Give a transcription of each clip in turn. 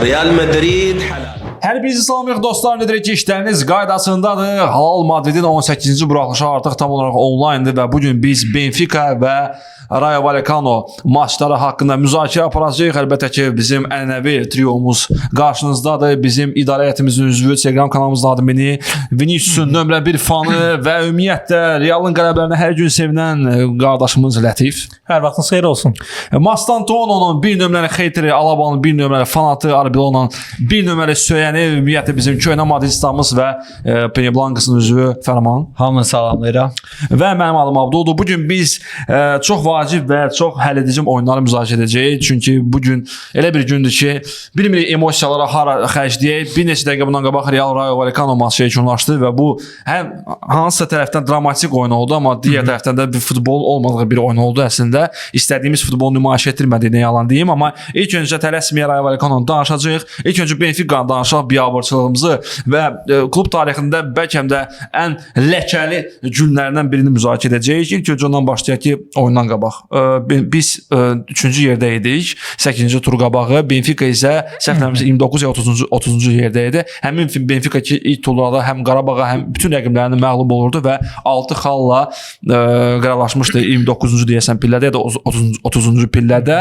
Real Madrid halal. Hər birinizi salamlayıq dostlar, nedir ki işləriniz qaydasındadır. Halal Madridin 18-ci buraxılışı artıq tam olaraq onlayndır və bugün biz Benfica və Rayo Vallecano maçları haqqında müzakirə aparacağıq. Əlbəttə ki bizim ənənəvi triomuz qarşınızdadır. Bizim idarə heyətimizin üzvü, Telegram kanalımızın admini, Vinicius'un nömrə 1 fanı və ümumiyyətlə Real'ın qələbələrinə hər gün sevinən qardaşımız Lətif. Hər vaxtınız xeyir olsun. Mastantononun 1 nömrəli xeytiri, Alabanın 1 nömrəli fanatı, Arbelo'nun 1 nömrəli söyəni, ümumiyyətlə bizim köhnə madridistamız və Peñablancasının üzvü Fərman. Hamını salamlayıram. Və mənim adım Abdulldur. Bugün biz çox vacib və çox həlledici oyunları müzakirə edəcəyik. Çünki bugün elə bir gündür ki, bilmirik emosiyalara hara xərcləyək. Bir neçə dəqiqə bundan qabaq Real Rayo Vallecano maçı yekunlaşdı və bu həm hansısa tərəfdən dramatik oyun oldu, amma digər tərəfdən də bir futbol olmadığı bir oyun oldu əslində. İstədiyimiz futbolu nümayiş etdirmədiyini yalan deyim, amma ilk öncə tələsməyə Rayo Vallecano'nu danışacağıq. İlk öncə Benfica'nı danışaq, biabırçılığımızı və klub tarixində bəlkə də ən ləkəli günlərdən birini müzakirə edəcəyik. İlk öncə ondan başlayaq ki, oyundan qabaq. Biz 3-cü yerdə idik, 8-ci tur qabağı. Benfica isə səhvlərimizə 29 ya 30-cu yerdə idi. Həmin Benfica ki, ilk turlarda həm Qarabağa, həm bütün rəqiblərini məğlub olurdu və 6 xalla qərarlaşmışdı 29-cu deyəsən pillədə ya da 30-cu pillədə.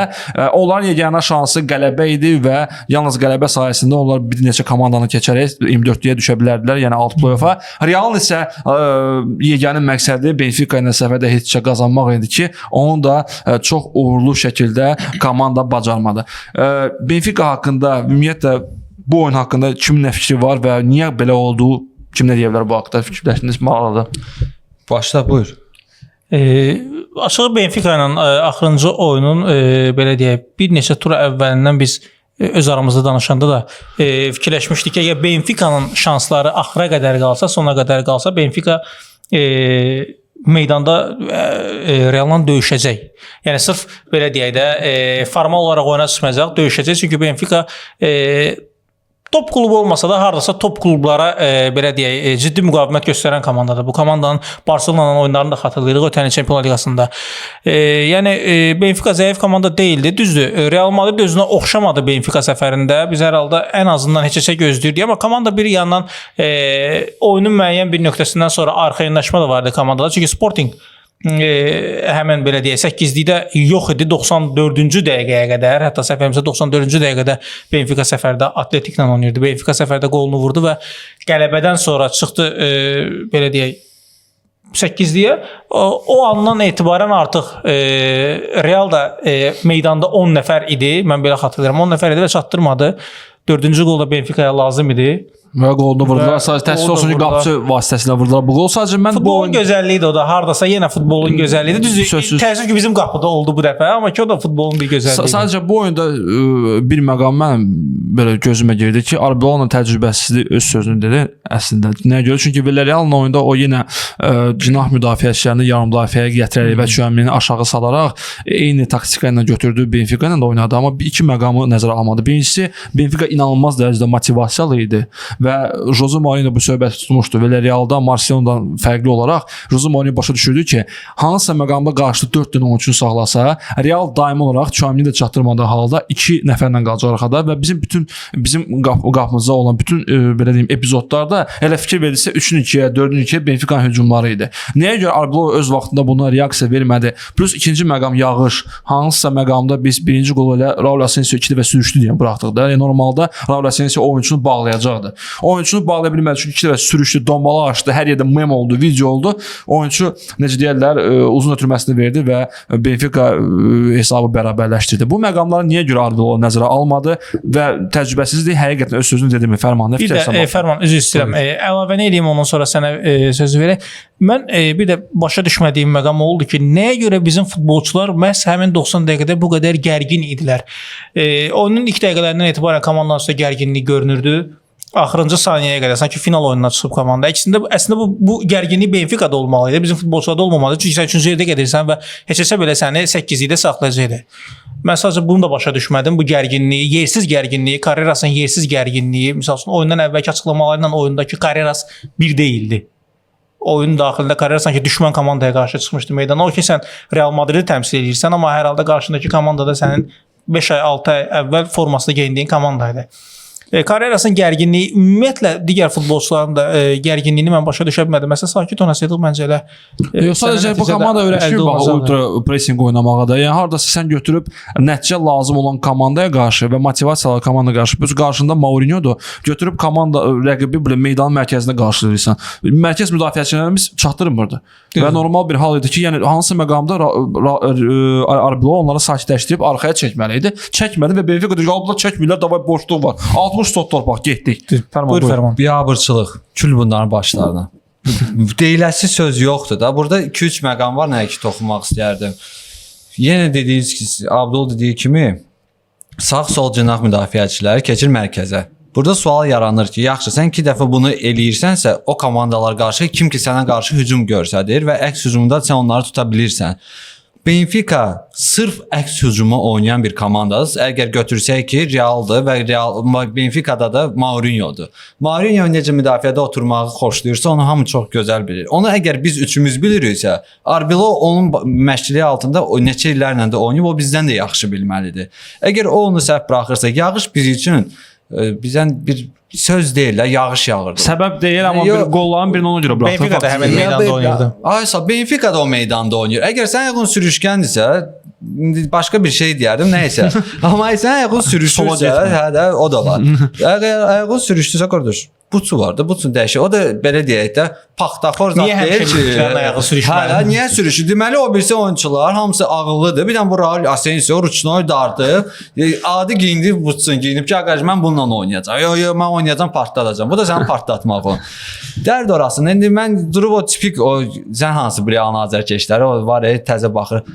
Onların yeganə şansı qələbə idi və yalnız qələbə sayəsində onlar bir neçə komandanı keçərək 24-yə düşə bilərdilər, yəni 6 play-offa. Real'ın isə yeganə məqsədi Benfica ilə səfərdə heç nə qazanmaq idi ki, onu da çox uğurlu şəkildə komanda bacarmadı. Benfica haqqında, ümumiyyətlə bu oyun haqqında kimin nə fikri var və niyə belə oldu, kim nə deyə bilər bu haqda fikirləşdiniz, maraqlıdır. Başla, buyur. Açığı Benfica ilə axırıncı oyunun belə deyək, bir neçə tur əvvəlindən biz öz aramızda danışanda da fikirləşmişdik ki, əgər Benfica'nın şansları axıra qədər qalsa, sona qədər qalsa, Benfica meydanda Real'la döyüşəcək. Yəni sırf belə deyək də formal olaraq oyuna çıxmayacaq, döyüşəcək. Çünki Benfica top klubu olmasa da hardasa top klublara belə deyək ciddi müqavimət göstərən komandadır. Bu komandanın Barcelona'nın oyunlarını da xatırlayırıq ötən il Çempionlar Liqasında. Yəni Benfica zəif komanda deyildi. Düzdür, Real Madrid özünə oxşamadı Benfica səfərində. Biz hər halda ən azından heç-heçə gözləyirdik, amma komanda bir yandan oyunun müəyyən bir nöqtəsindən sonra arxayınlaşma da vardı komandada. Çünki Sporting həmən belə deyək 8-likdə yox idi 94-cü dəqiqəyə qədər, hətta səfərimizdə 94-cü dəqiqədə Benfica səfərdə Atletiklə oynayırdı. Benfica səfərdə qolunu vurdu və qələbədən sonra çıxdı belə deyək 8-liyə. O andan etibarən artıq Real da meydanda 10 nəfər idi. Mən belə xatırlayıram. 10 nəfər idi və çatdırmadı. 4-cü qol da Benfica'ya lazım idi. Və qolunu vurdular. Sadəcə təəssüf olsun ki, qapıcı vasitəsilə vurdular. Bu qol sadəcə mən futbolun gözəlliyidir o da. Hardasa yenə futbolun gözəlliyidir. Düzdür, təəssüf ki bizim qapıda oldu bu dəfə, amma ki o da futbolun bir gözəlliyidir. Sadəcə bu oyunda bir məqam mənim belə gözümə girdi ki, Arbelo'nun təcrübəsizliyi öz sözünü dedi əslində. Nəyə görə? Çünki Villarreal'ın oyunda o yenə cinah müdafiəçilərini yarım müdafiəyə gətirərək və şüəmini aşağı salaraq eyni taktika ilə götürdü, Benfica ilə də oynadı, amma iki məqamı nəzərə almadı. Birincisi, Benfica inanılmaz dərəcədə motivasiyalı idi. Və Jose Mourinho bu söhbəti tutmuşdu. Villarreal'da Marseillon'dan fərqli olaraq Jose Mourinho başa düşürdü ki, hansısa məqamda qarşı 4 dənə oyunçunu saxlasa, Real daimi olaraq Chouameni də çatdırmadığı halda 2 nəfərlə qalacaq arxada və bizim qapımızda olan bütün belə deyim epizodlarda elə fikir verilsə 3-2-yə, 4-2-yə Benfica'nın hücumları idi. Nəyə görə Arbeloa öz vaxtında buna reaksiya vermədi? Plus ikinci məqam yağış. Hansısa məqamda biz birinci qolu ilə Raul Asensio 2 dəfə sürüşdü deyə buraxdıq da. Yəni normalda Raul Asensio oyunçunu bağlayacaqdı. Oyunçunu bağlaya bilmədi çünki 2 dəfə sürüşdü, dombala açdı, hər yerdə mem oldu, video oldu. Oyunçu necə deyirlər, uzun ötürməsini verdi və Benfica hesabı bərabərləşdirdi. Bu məqamları niyə görə Arbeloa nəzərə almadı və təcrübəsizlik həqiqətən öz sözünü dedimi Fərman? Bir də Fərman üzr istəyirəm. Əlavəni eləyim ondan sonra sənə söz verək. Mən bir də başa düşmədiyim məqam oldu ki, nəyə görə bizim futbolçular məhz həmin 90 dəqiqədə bu qədər gərgin idilər? Oyunun ilk dəqiqələrindən etibarən komandanın üstə gərginlik görünürdü. Axırıncı saniyəyə qədər sanki final oyununa çıxıb komanda. Əslində bu gərginlik Benfica'da olmalı idi. Bizim futbolçularda olmamalı. Çünki sən 3-cü yerdə gedirsən və heç-heçə belə səni 8-likdə saxlayacaqdı. Mən sadəcə bunu da başa düşmədim. Bu gərginliyi, yersiz gərginliyi, Carreras'ın yersiz gərginliyi, məsəl üçün oyundan əvvəlki açıqlamalarıyla oyundakı Carreras bir deyildi. Oyun daxilində Carreras sanki düşmən komandaya qarşı çıxmışdı meydana. O ki sən Real Madridi təmsil edirsən, amma hər halda qarşındakı komandada sənin 5 ay, 6 ay əvvəl formasını geyindiyin komandaydı. Karyerasının gərginliyi, ümumiyyətlə digər futbolçuların da gərginliyini mən başa düşə bilmədim. Məsələn, sakit oynasaydıq məncə elə Yox, sadəcə bu komanda öyrəşmir bax ultra pressing oynamağa da. Yəni hardasa sən götürüb nəticə lazım olan komandaya qarşı və motivasiyalı komandaya qarşı, bu qarşında Mourinho'dur. Götürüb komanda rəqibi belə meydanın mərkəzində qarşılayırsan. Mərkəz müdafiəçilərimiz çatdırmırdı. Və normal bir hal idi ki, yəni hansı məqamda Arbeloa onları sakitləşdirib arxaya çəkməli idi. Çəkmədi və Benfica qalbılar çəkmirlər, davay boşluq var. 60 torpaq bax getdik. Buyur Fərman. Biabırçılıq. Kül bunların başlarına. Deyiləsi söz yoxdur da. Burada 2-3 məqam var, nəyə ki toxunmaq istəyərdim. Yenə dediyiniz ki, Abdul dediyi kimi sağ-sol cinah müdafiəçiləri keçir mərkəzə. Burada sual yaranır ki, yaxşı, sən 2 dəfə bunu eləyirsənsə, o komandalar qarşı kim ki sənə qarşı hücum göstərir və əks hücumda sən onları tuta bilirsən. Benfica sırf əks hücuma oynayan bir komandadır. Əgər götürsək ki, Realdır və Benfica'da da Mourinho'dur. Mourinho necə müdafiədə oturmağı xoşlayırsa, onu hamı çox gözəl bilir. Onu əgər biz üçümüz biliriksə, Arbeloa onun məşqçiliyi altında o neçə illərlə də oynayıb, o bizdən də yaxşı bilməlidir. Əgər o onu səhv buraxırsa, yağış biz üçün bizdən bir söz deyil, yağış yağırdı. Səbəb deyil, amma bir qolların birini ona görə buraxdı. Benfica da həmin meydanda oynayırdı. Aysa Benfica da o meydanda oynayır. Əgər sən ayağın sürüşkəndirsə, başqa bir şey deyərdim, nəysə. Amma sən ayağın sürüşürsə, hə də o da var. Əgər ayağın sürüşdürsə, qardaş, buçu vardı, buçunu dəyişir. O da belə deyək də, paxtaxor zat deyil ki, ayağı sürüşməli? Hə, niyə sürüşür? Deməli, o birisi oyunçular, hamısı ağıllıdır. Bir dənə bu Raul Asensio ruçnoy dartıb, adi giyindi, buçsun giyinib ki, ağac, mən bununla oynayacam. Yox, mən oynayacam, partladacam. Bu da səni partlatmaq o. Dərd orasını. İndi mən durub o tipik, sən hansı bir Real azərkeşləri, o var, təzə baxır.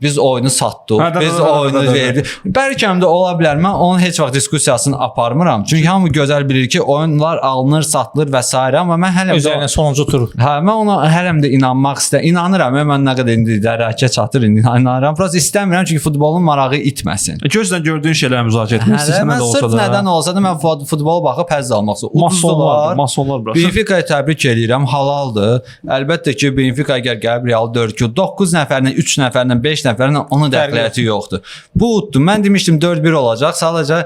Biz oyunu satdıq, biz oyunu verdik. Bəlkə də ola bilər. Mən onun heç vaxt diskusiyasını aparmıram. Çünki hamı gözəl bilir ki, oyunlar alınır, satılır və s. amma mən hələm özərinə sonuncu tur. Hə, mən ona hələm də inanmaq inanıram. Mən nə qədər indi dərəcə çatır, inanıram. Prosta istəmirəm çünki futbolun marağı itməsin. Gözlə gördüyün şeyləri müzakirə etmək istəsən də olsa da. Sırf nədən olsa da mən futbola baxıb həzz almaq istəyirəm. Masonlar bura. Benfica'yı təbrik edirəm, halaldır. Əlbəttə ki, Benfica əgər gəlib Real 4-2, 9 nəfərlə, 3 nəfərlə, 5 nəfərlə onun dəxliyyəti yoxdur. Bu uddu. Mən demişdim 4-1 olacaq. Sadəcə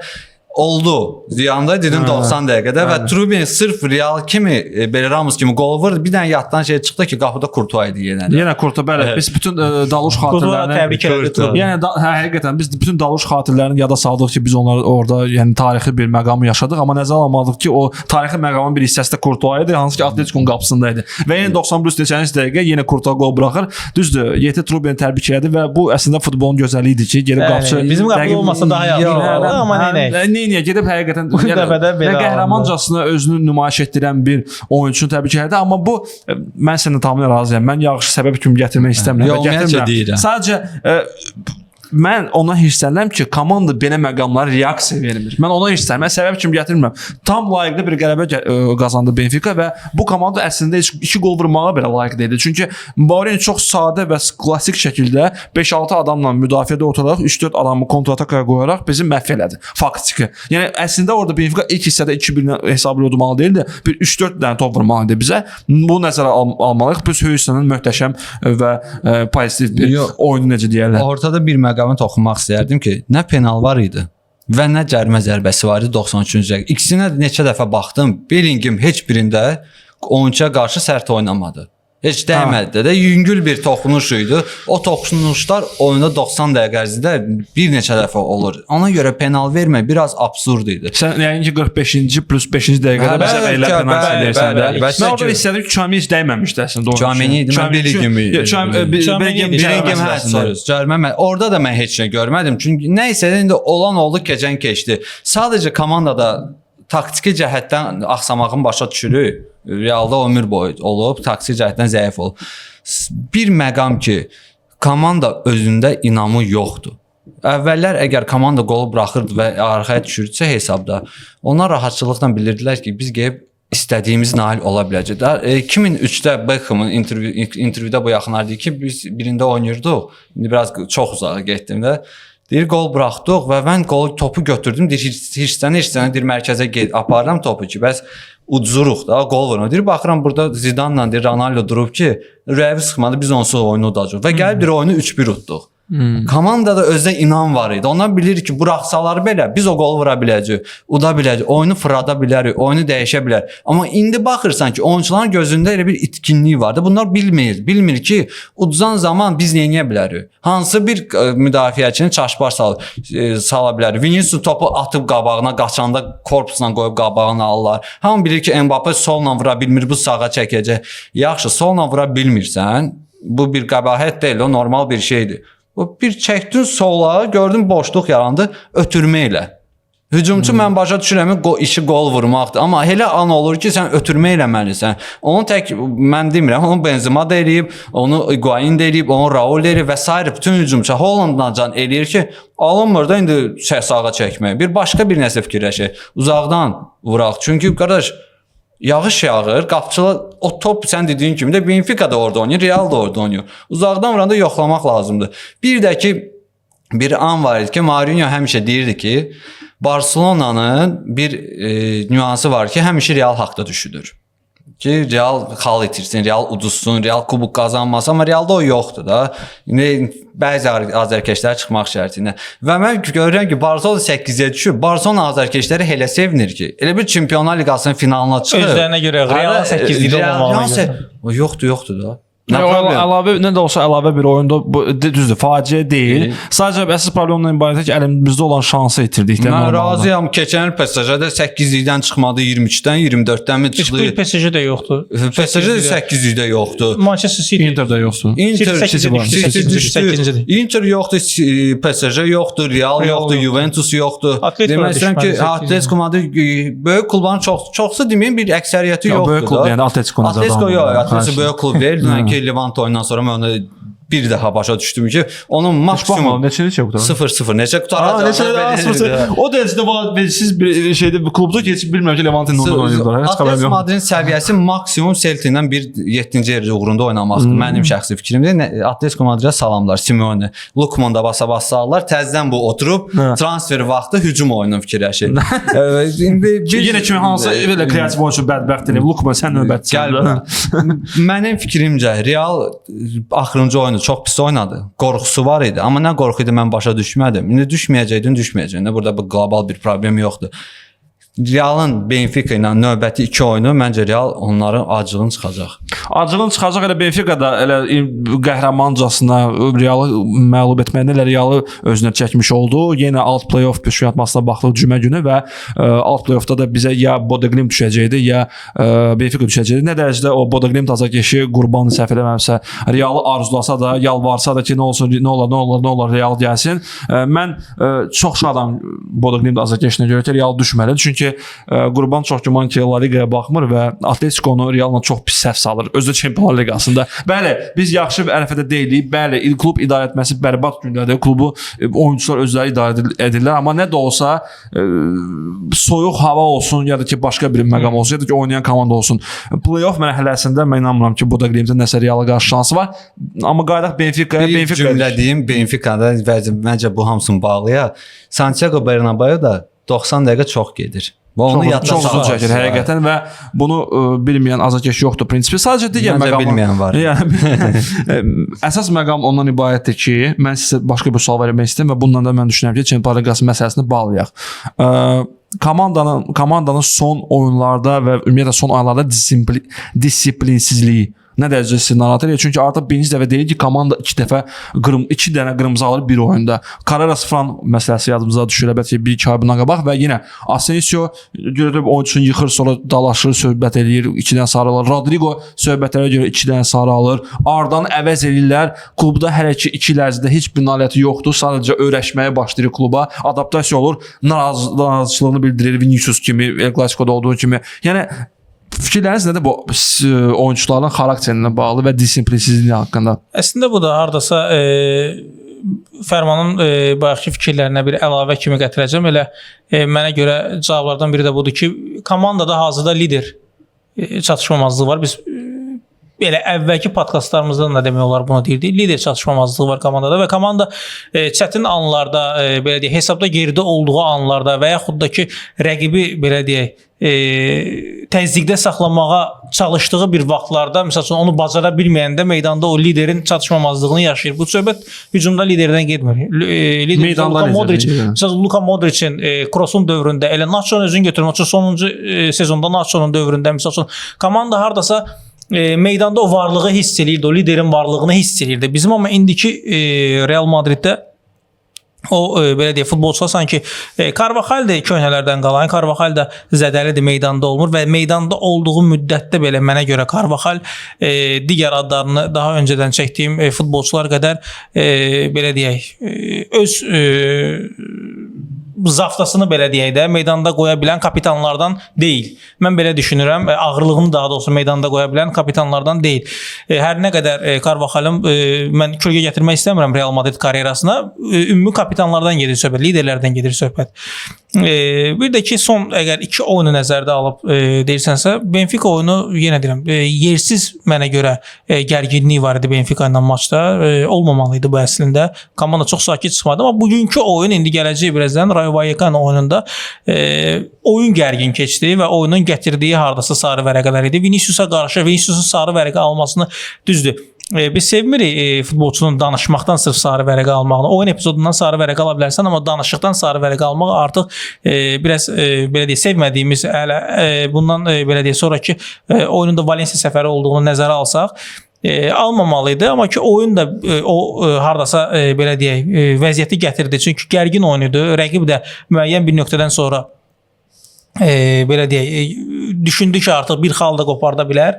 oldu. Ziyanda dedim 90 dəqiqədə və Trubin sırf Real kimi, belə Ramos kimi qol vurdu. Bir dənə yaddan şey çıxdı ki, qapıda Courtois idi yenə. Yenə Courtois, bəli. Biz bütün dalış xatirələrini təbrik edirik. Yəni həqiqətən biz bütün dalış xatirələrini yada saldıq ki, biz onları orada yəni tarixi bir məqamı yaşadıq, amma nəzərə almadıq ki, o tarixi məqamın bir hissəsi də Courtois idi, hansı ki Atletico'nun qapısında idi. Və yenə 90+8 dəqiqə yenə Courtois qol buraxır. Düzdür, Yeti Trubin təbrik elədi və bu əslində futbolun gözəlliyi idi ki, geri qapıçı bizim qapı olmasa daha yaxşı olardı, amma Neyə gedib həqiqətən qəhrəmancasına özünü nümayiş etdirən bir oyunçunu təbrik elədi, amma bu mən səninlə tamamilə razıyam. Mən yağışı səbəb kimi gətirmək istəmirəm və gətirmirəm. Sadəcə mən ona hirslənirəm ki, komanda belə məqamlara reaksiya vermir. Mən ona hirslənirəm. Mən səbəb kimi gətirmirəm. Tam layiqli bir qələbə qazandı Benfica və bu komanda əslində 2 gol vurmağa belə layiqli idi. Çünki Mourinho çox sadə və klassik şəkildə 5-6 adamla müdafiədə oturaraq 3-4 adamı kontratakaya qoyaraq bizi məhv elədi. Faktiki. Yəni əslində orada Benfica ilk hissədə 2-1 hesablı udmalı deyildi. Bir 3-4 dənə top vurmalı idi bizə. Bu nəzərə almalıyıq. Biz Hüseynin möhtəşəm və pozitiv bir oyunu necə deyirlər. Ortada bir məqamı toxunmaq istəyərdim ki, nə penal var idi və nə cərimə zərbəsi var idi 93-cü dəqiqə. İkisinə neçə dəfə baxdım. Bellingham heç birində oyunçuya qarşı sərt oynamadı. Heç dəymədi də. Yüngül bir toxunuş idi. O toxunuşlar oyunda 90 dəqiqə ərzində bir neçə dəfə olur. Ona görə penal vermək biraz absurd idi. Sən yəni ki 45-ci plus 5-ci dəqiqədə bizə verilən penalti deyirsən də. Mən orada istədim ki, Çamini heç dəyməmişdi əslində. Çamini idi, mən Bellingham Bellingham orada da mən heç nə görmədim. Çünki nə isə indi olan oldu, keçən keçdi. Sadəcə komandada taktiki cəhətdən axsamağın başa düşürük. Realda ömür boyu olub, taktiki cəhətdən zəif olub. Bir məqam ki, komanda özündə inamı yoxdur. Əvvəllər əgər komanda qolu buraxırdı və arxaya düşürdüsə hesabda, onlar rahatçılıqla bilirdilər ki, biz gəlib istədiyimiz nail ola biləcək. 2003-də Beckham'ın intervyuda bu yaxınlar deyir ki, biz birində oynayırdıq. İndi biraz çox uzağa getdim də. Deyir, qol buraxdıq və mən topu götürdüm. Deyir, hirslənə deyir, mərkəzə aparıram topu ki, bəs udzuruq da, qol vururam. Deyir, baxıram burada Zidanla deyir, Ronaldo durub ki, rəvi sıxmadı, biz onsuz oyunu udacaq. Və gəlib deyir, oyunu 3-1 utduq. Komandada özdə inam var idi. Onlar bilir ki, buraxsalar belə biz o qol vura biləcəyik, uda biləcəyik, oyunu fırada bilərik, oyunu dəyişə bilər. Amma indi baxırsan ki, oyunçuların gözündə elə bir itkinlik vardı. Bunlar bilmir ki, uduzan zaman biz nə edə bilərik? Hansı bir müdafiəçini çaşbaş sala bilərik? Vinicius topu atıb qabağına, qaçanda korpusla qoyub qabağına alırlar. Hamı bilir ki, Mbappe solla vura bilmir, bu sağa çəkəcək. Yaxşı, solla vura bilmirsən, bu bir qəbahət deyil, o normal bir şeydir. O bir çəkdin sola, gördün boşluq yarandı, ötürmə ilə. Hücumçu mən başa düşürəm, işi qol vurmaqdır. Amma elə an olur ki, sən ötürmə eləməlisən. Onu tək mən demirəm, onu Benzema da eləyib, onu Higuain da eləyib, onu Raul da eləyib və s. bütün hücumçu Hollanddan can eləyir ki, alınmır da indi sağa çəkmək. Bir başqa bir nəsə fikirləşək. Uzaqdan vuraq. Çünki qardaş, yağış yağır, qapıçılar o top sən dediyin kimi də Benfica da orada oynayır, Real da orada oynayır. Uzaqdan vuranda yoxlamaq lazımdır. Bir də ki bir an var idi ki, Mourinho həmişə deyirdi ki, Barcelona'nın bir nüansı var ki, həmişə Real haqda düşünür. Ki Real xal itirsin, Real uduzsun, Real kubok qazanmasın, amma Realda o yoxdur da. İndi bəzi azərkeşlər çıxmaq şərtilə. Və mən görürəm ki, Barcelona 8-yə düşür. Barcelona azərkeşləri elə sevinir ki, elə bir Çempionlar Liqasının finalına çıxır. Özlərinə görə Real 8-də olmamalı görə. O yoxdur da. Əlavə nə də olsa əlavə bir oyunda bu düzdür, faciə deyil. Sadəcə əsas problem ondan ibarətdir ki, əlimizdə olan şansı itirdik. Mən razıyam. Keçən il PSG-də 8-likdən çıxmadı, 23-dən, 24-dən mi çıxdı? Heç bir PSG-də yoxdur. PSG-də 8-likdə yoxdur. Manchester City Inter-də yoxdur. Inter yoxdur, PSG yoxdur, Real yoxdur, Juventus yoxdur. Demək istəyirəm ki, Atletico Madrid böyük klubların çoxsu deməyim bir əksəriyyəti yoxdur. Böyük klub, yəni Atletico Madrid. Atletico böyük klub deyil. Levante oyundan sonra mən onu bir daha başa düşdüm ki, onun maksimum neçəli qutarır? 0-0 neçə qutaracaq? O dərəcədə var, siz bir şeydə bir klubda keçib bilmirəm ki, Levante'nin onunla oynayırlar. Atletico Madridin səviyyəsi maksimum Celtic-dən bir 7-ci yer uğrunda oynamaqdır. Mənim şəxsi fikrimdir. Atletico Madridə salamlar, Simeone. Lukman da basa-basalar. Təzədən bu oturub transfer vaxtı hücum oyunu fikirləşir. İndi yenə kimi hansı belə kreativ oyunçu bədbəxtdir. Lukman sən növbətçisən. Mənim fikrimcə Real axırıncı oyunu çox pis oynadı. Qorxusu var idi. Amma nə qorxu idi mən başa düşmədim. İndi düşməyəcəkdin. Burada bu qlobal bir problem yoxdur. Real'ın Benfica ilə növbəti 2 oyunu məncə Real onların acığını çıxacaq. Acığını çıxacaq, elə Benfica da elə qəhrəmancasına Real'ı məğlub etməklə Real'ı özünə çəkmiş oldu. Yenə alt play-off püşkatmasına baxdıq cümə günü və alt play-offda da bizə ya Bodo Glimt düşəcəkdi, ya Benfica düşəcəkdi. Nə dərəcədə o Bodo Glimt azarkeşi Qurbanı səhv eləməmsə Real'ı arzulasa da, yalvarsa da ki, nə olsun, nə olar Real gəlsin. Mən çox şadam Bodo Glimt azarkeşinə görə ki, Real düşməlidir. Çünki Qurban çox güman ki, La Ligaya baxmır və Atletico-nu Real'la çox pis səhv salır. Özü də Çempionlar Liqasında. Bəli, biz yaxşı bir ərəfədə deyilik. Bəli, klub idarə etməsi bərbad gündədir. Klubu oyunçular özləri idarə edirlər. Amma nə də olsa soyuq hava olsun, ya da ki, başqa bir məqam olsun, ya da ki, oynayan komanda olsun. Play-off mərhələsində mən inanmıram ki, Bodo Glimt'in nəsə Real'a qarşı şansı var. Amma qaydaq Benfica'ya. Bir cümlə deyim, Benfica'da məncə bu hamısını bağlaya. Santiago Bernabéu da 90 dəqiqə çox gedir. Çox uzun çəkir həqiqətən və bunu bilməyən azarkeş yoxdur prinsipi. Sadəcə digər məqam bilməyən var. Əsas məqam ondan ibarətdir ki, mən sizə başqa bir sual vermək istəyirəm və bundan da mən düşünürəm ki, Çempionlar Liqası məsələsini bağlayaq. Komandanın son oyunlarda və ümumiyyətlə son aylarda disiplinsizliyi nə dərəcədə sizi narahat edir? Çünki artıq birinci dəfə deyil ki, komanda 2 dənə qırmızı alır bir oyunda. Carreras Fran məsələsi yadımıza düşür, əlbəttə ki, 1-2 ay bundan qabaq və yenə Asensio görüb oyunçusunu yıxır, sonra dalaşır, söhbət eləyir, 2-dən sarı alır. Rodrigo söhbətlərə görə 2-dən sarı alır. Ardan əvəz eləyirlər. Klubda hələ ki 2 il ərzində heç bir nailiyyəti yoxdur. Sadəcə öyrəşməyə başlayır kluba. Adaptasiya olur. Narazılığını bildirir Vinicius kimi, El Clasico'da olduğu kimi. Yəni fikirləriniz nədir bu oyunçuların xarakterinə bağlı və disiplinsizliyi haqqında? Əslində bu da hardasa Fərmanın bayaqki fikirlərinə bir əlavə kimi gətirəcəm. Elə mənə görə cavablardan biri də budur ki, komandada hazırda lider çatışmamazlığı var. Biz belə əvvəlki podkastlarımızda da demək olar bunu deyirdik. Lider çatışmamazlığı var komandada və komanda çətin anlarda, belə deyək, hesabda geridə olduğu anlarda və yaxud da ki, rəqibi belə deyək, təzyiqdə saxlamağa çalışdığı bir vaxtlarda, məsəl üçün onu bacara bilməyəndə meydanda o liderin çatışmamazlığını yaşayır. Bu söhbət hücumda liderdən getmir. Meydanda Məsələn, Luka Modric'in Kroos'un dövründə, elə Nacho'nun özünü götürmək üçün sonuncu sezonda Nacho'nun dövründə, məsəl üçün komanda hardasa meydanda o varlığı hiss eləyirdi, o liderin varlığını hiss eləyirdi. Bizim amma indiki Real Madriddə o belə deyək, futbolçular sanki Carvajal da köhnələrdən qalan, Carvajal da zədəlidir, meydanda olmur və meydanda olduğu müddətdə belə mənə görə Carvajal digər adlarını daha öncədən çəkdiyim futbolçular qədər belə deyək, öz zaftasını belə deyək də meydanda qoya bilən kapitanlardan deyil. Mən belə düşünürəm, ağırlığını daha doğrusu meydanda qoya bilən kapitanlardan deyil. Hər nə qədər Carvajal'ın mən kölgə gətirmək istəmirəm Real Madrid karyerasına, ümumi kapitanlardan gedir söhbət, liderlərdən gedir söhbət. Bir də ki, son əgər 2 oyunu nəzərdə alıb deyirsənsə, Benfica oyunu yenə deyirəm, yersiz mənə görə gərginliyi var idi Benfica ilə maçda. Olmamalıydı bu əslində. Komanda çox sakit çıxmadı, amma bugünkü oyun indi gələcək birazdan Rayo Vallecano oyununda oyun gərgin keçdi və oyunun gətirdiyi hardasa sarı vərəqələr idi. Vinicius'a qarşı Vinicius'un sarı vərəqə almasını düzdür. Biz sevmirik futbolçunun danışmaqdan sırf sarı vərəqə almağını. Oyun epizodundan sarı vərəqə ala bilərsən, amma danışıqdan sarı vərəqə almaq artıq biraz belə deyək, sevmədiyimiz, hələ bundan belə deyək, sonraki oyununda Valencia səfəri olduğunu nəzərə alsaq, almamalıydı, amma ki oyun da o hardasa belə deyək, vəziyyəti gətirdi. Çünki gərgin oyun idi. Rəqib də müəyyən bir nöqtədən sonra belə deyək, düşündü ki, artıq bir xal da qoparda bilər.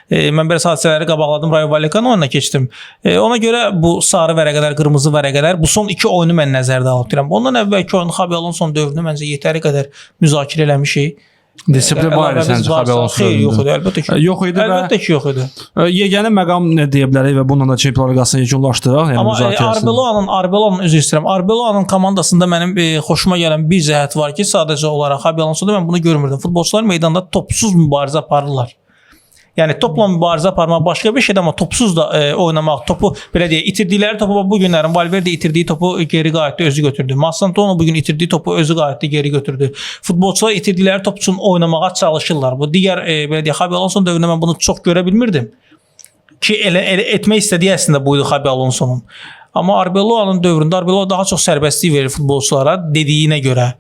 Mən biraz hadisələri qabaqladım, Rayo Vallecano oyununa keçdim. Ona görə bu sarı vərəqələr, qırmızı vərəqələr, bu son 2 oyunu mən nəzərdə alıb deyirəm. Ondan əvvəlki oyunu Xabi Alonso'nun dövrünü məncə yetəri qədər müzakirə eləmişik. Disiplin var idi səncə Xabi Alonso? Xeyr, yox idi, əlbəttə ki. Yox idi və əlbəttə ki, yox idi. Yeganə məqam nə deyə bilərik və bununla da Çempionlar Liqasını yekunlaşdıraq, yəni amma müzakirəsini. Arbeloa'nın üzr istəyirəm. Arbeloa'nın komandasında mənim xoşuma gələn bir cəhət var ki, sadəcə olaraq Xabi Alonso'da mən bunu görmürdüm. Futbolçular meydanda topsuz mübarizə aparırlar. Yəni topla mübarizə aparmaq başqa bir şeydir, amma topsuz da oynamaq, topu belə deyək, itirdikləri topu bu günlərin Valverde itirdiyi topu geri qayıtdı, özü götürdü. Mastantuono bu gün itirdiyi topu özü qayıtdı, geri götürdü. Futbolçular itirdikləri top üçün oynamağa çalışırlar. Bu digər belə deyək, Xabi Alonso dövründə mən bunu çox görə bilmirdim. Ki elə etmək istədiyi əslində buydu Xabi Alonso'nun. Amma Arbeloa'nın dövründə Arbeloa daha çox sərbəstlik verir futbolçulara dediyinə görə.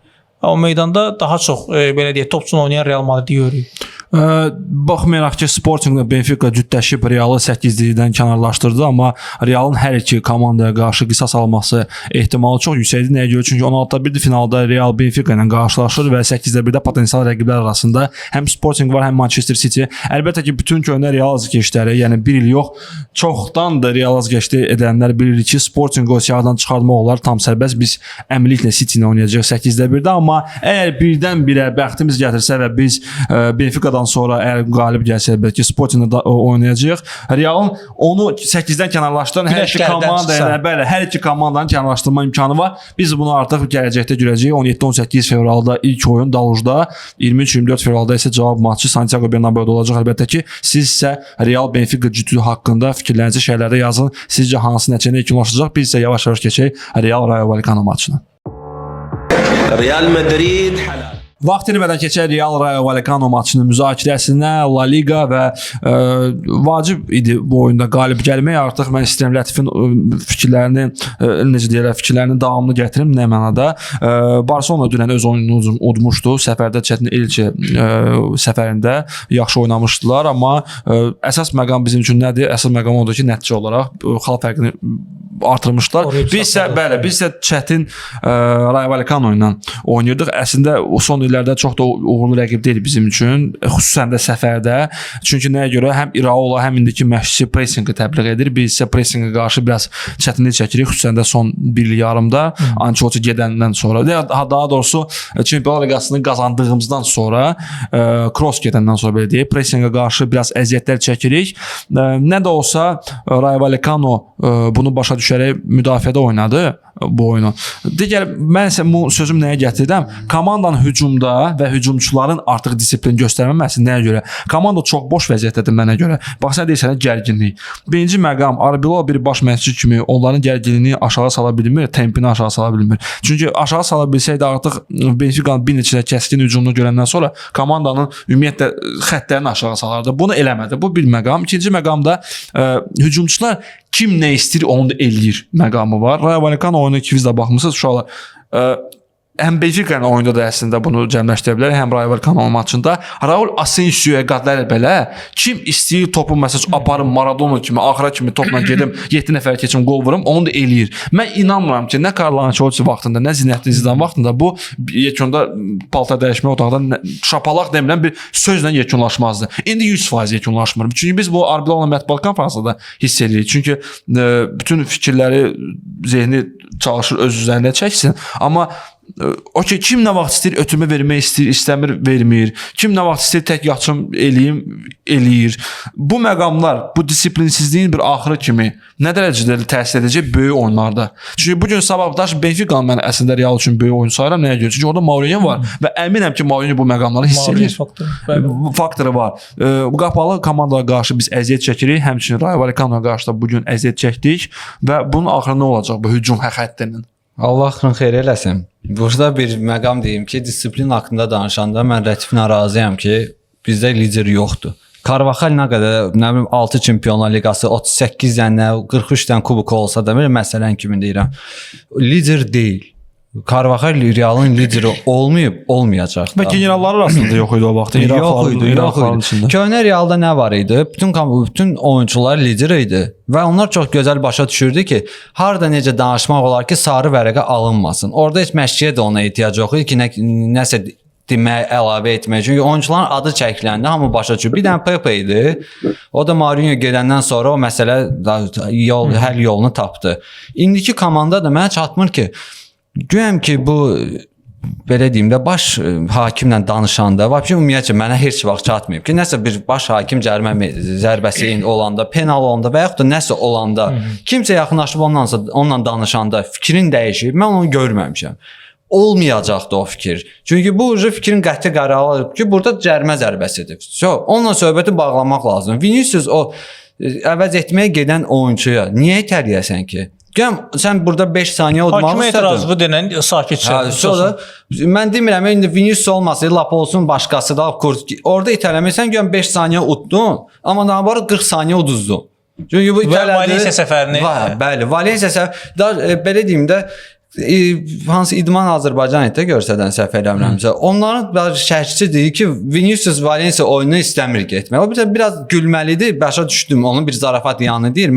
Amma meydanda daha çox belə deyək, top üçün oynayan Real Madrid görürük. Baxmayaraq ki, Sportinglə Benfica cütləşib Realı 8-likdən kənarlaşdırdı, amma Realın hər iki komandaya qarşı qisas alması ehtimalı çox yüksəkdir. Nəyə görə? Çünki 16-1 finalda Real Benfica ilə qarşılaşır və 8-1-də potensial rəqiblər arasında həm Sporting var, həm Manchester City. Əlbəttə ki, bütün köhnə Real azgəşləri, yəni bir il yox, çoxdandır Real azgəşli edənlər bilir ki, Sporting o siyahıdan çıxartmaq olar tam sərbəst. Biz əminliklə City ilə oynayacağıq 8-1-də, amma əgər birdən-birə bəxtimiz gətirsə və biz Benfica'dan sonra əgər qalib gəlsə, bəlkə Sportinglə oynayacağıq. Realın onu 8-dən kənarlaşdıran hər iki komandaya, bəli, hər iki komandanın kənarlaşdırma imkanı var. Biz bunu artıq gələcəkdə görəcəyik. 17-18 fevralda ilk oyun Dalujda, 23-24 fevralda isə cavab matçı Santiago Bernabeu'da olacaq. Əlbəttə ki, siz isə Real Benfica cütlüyü haqqında fikirlərinizi şərhlərdə yazın. Sizcə hansı nəticəyə yekunlaşacaq? Biz isə yavaş-yavaş keçək Real Rayo Vallecano matçına. Real Madrid halal. Vaxt itirmədən keçək Real Rayo Vallecano matçının müzakirəsinə. La Liga və vacib idi bu oyunda qalib gəlmək. Artıq mən istəyirəm Lətifin fikirlərini, necə deyirlər, fikirlərini davamlı gətirim. Nə mənada? Barcelona dünən öz oyununu udmuşdu. Səfərdə çətin Elche səfərində yaxşı oynamışdılar, amma əsas məqam bizim üçün nədir? Əsas məqam odur ki, nəticə olaraq xal fərqini artırmışlar. Biz isə çətin Rayo Vallecano ilə oynayırdıq. Əslində o son illərdə çox da uğurlu rəqib deyil bizim üçün, xüsusən də səfərdə. Çünki nəyə görə? Həm Iraola, həm indiki məşqçi pressinqi təbliğ edir. Biz isə pressinqə qarşı biraz çətinlik çəkirik, xüsusən də son bir il yarımda Ancelotti gedəndən sonra. Daha doğrusu Çempionlar Liqasını qazandığımızdan sonra, Kroos gedəndən sonra belə deyək, pressinqə qarşı biraz əziyyətlər çəkirik. Nə də olsa Rayo Vallecano bunu başa düşərək müdafiədə oynadı. bu oyunu. Digər mən isə bu sözüm nəyə gətirdim? Komandanın hücumda və hücumçuların artıq disiplin göstərməməsi nəyə görə? Komanda çox boş vəziyyətdədir mənə görə. Bax sən deyirsən gərginlik. Birinci məqam Arbeloa bir baş məşqçi kimi onların gərginliyini aşağı sala bilmir, tempini aşağı sala bilmir. Çünki aşağı sala bilsəydi artıq Benfica bir neçə kəskin hücumunu görəndən sonra komandanın ümumiyyətlə xəttlərini aşağı salardı. Bunu eləmədi. Bu bir məqam. İkinci məqamda hücumçular kim nə istəyir onu da eləyir məqamı var. Rayo Vallecano oyunu ikiniz də baxmısınız uşaqlar. Həm Benfica'nın oyunda da əslində bunu cəmləşdirə bilər, həm Rayo Vallecano maçında. Raul Asensio'ya qədər belə kim istəyir topu məsələn aparım Maradona kimi, axıra kimi topla gedim 7 nəfər keçim gol vurum, onu da eləyir. Mən inanmıram ki, nə Carlo Ancelotti vaxtında, nə Zinedine Zidane vaxtında bu yekunda paltar dəyişmə otaqda şapalaq demilən bir sözlə yekunlaşmazdı. İndi 100% yekunlaşmır. Çünki biz bu Arbeloa mətbuat konfransında hiss edirik. Çünki bütün fikirləri zehni çalışır öz üzərində çəksin, amma o ki kim nə vaxt istəyir ötürmə vermək istəyir, istəmir vermir. Kim nə vaxt istəyir tək yaxçım eləyim, eləyir. Bu məqamlar, bu disiplinsizliyin bir axırı kimi nə dərəcədə təsir edəcək böyük oyunlarda. Çünki bu gün sabahdaş Benfica mən əslində Real üçün böyük oyun sayıram. Nəyə görə? Çünki orada Mourinho var və əminəm ki, Mourinho bu məqamları hiss edir. Faktoru var. Bu qapalı komandaya qarşı biz əziyyət çəkirik. Həmçinin Rayo Vallecano'ya qarşı da bu gün əziyyət çəkdik və bunun axırı nə olacaq bu hücum xəttinin? Allah axırın xeyir eləsin. Burada bir məqam deyim ki, disiplin haqqında danışanda mən rətiflə razıyam ki, bizdə lider yoxdur. Carvajal nə qədər, nə bilim 6 Çempionlar Liqası, 38 dənə, 43 dənə kubok olsa da məsələn kimi deyirəm. Lider deyil. Carvajal Real'ın lideri olmayıb, olmayacaq. Və generallar arasında yox idi o vaxt. Yox idi. Köhnə Real'da nə var idi? Bütün oyunçular lider idi və onlar çox gözəl başa düşürdü ki, harda necə danışmaq olar ki, sarı vərəqə alınmasın. Orada heç məşqçiyə də ona ehtiyac yox idi ki, nəsə demək, əlavə etmək. Çünki oyunçuların adı çəkiləndə hamı başa düşür. Bir dənə Pepe idi. O da Mourinho gedəndən sonra o məsələ həll yolunu tapdı. İndiki komanda da mənə çatmır ki, güyəm ki, bu belə deyim də baş hakimlə danışanda, vəbşi ümumiyyətcə mənə heç vaxt çatmayıb ki, nəsə bir baş hakim cərimə zərbəsi olanda, penal olanda və yaxud da nəsə olanda, kimsə yaxınlaşıb onunla danışanda fikrin dəyişib, mən onu görməmişəm. Olmayacaqdı o fikir. Çünki bu fikrin qəti qərarı alıb ki, burada cərimə zərbəsidir. Onunla söhbəti bağlamaq lazım. Vinicius o əvəz etməyə gedən oyuncuya niyə itələyəsən ki? Sən burada 5 saniyə udmaq istədin. Hakimə etirazı denən sakitcə. Sonra mən demirəm, indi Vinicius olmasaydı, lap olsun başqası da orada itələmirsən, 5 saniyə uddun, amma daha var 40 saniyə uduzdun. Çünki bu və Valencia səfərini. Bəli, Valencia səfəri belə deyim də hansı idman Azərbaycan etdə görsədən səhv eləmirəmsə, onların şərhçisi deyir ki, Vinicius Valencia oyunu istəmir getmək. O biraz gülməlidir, başa düşdüm, onun bir zarafat yanı deyil.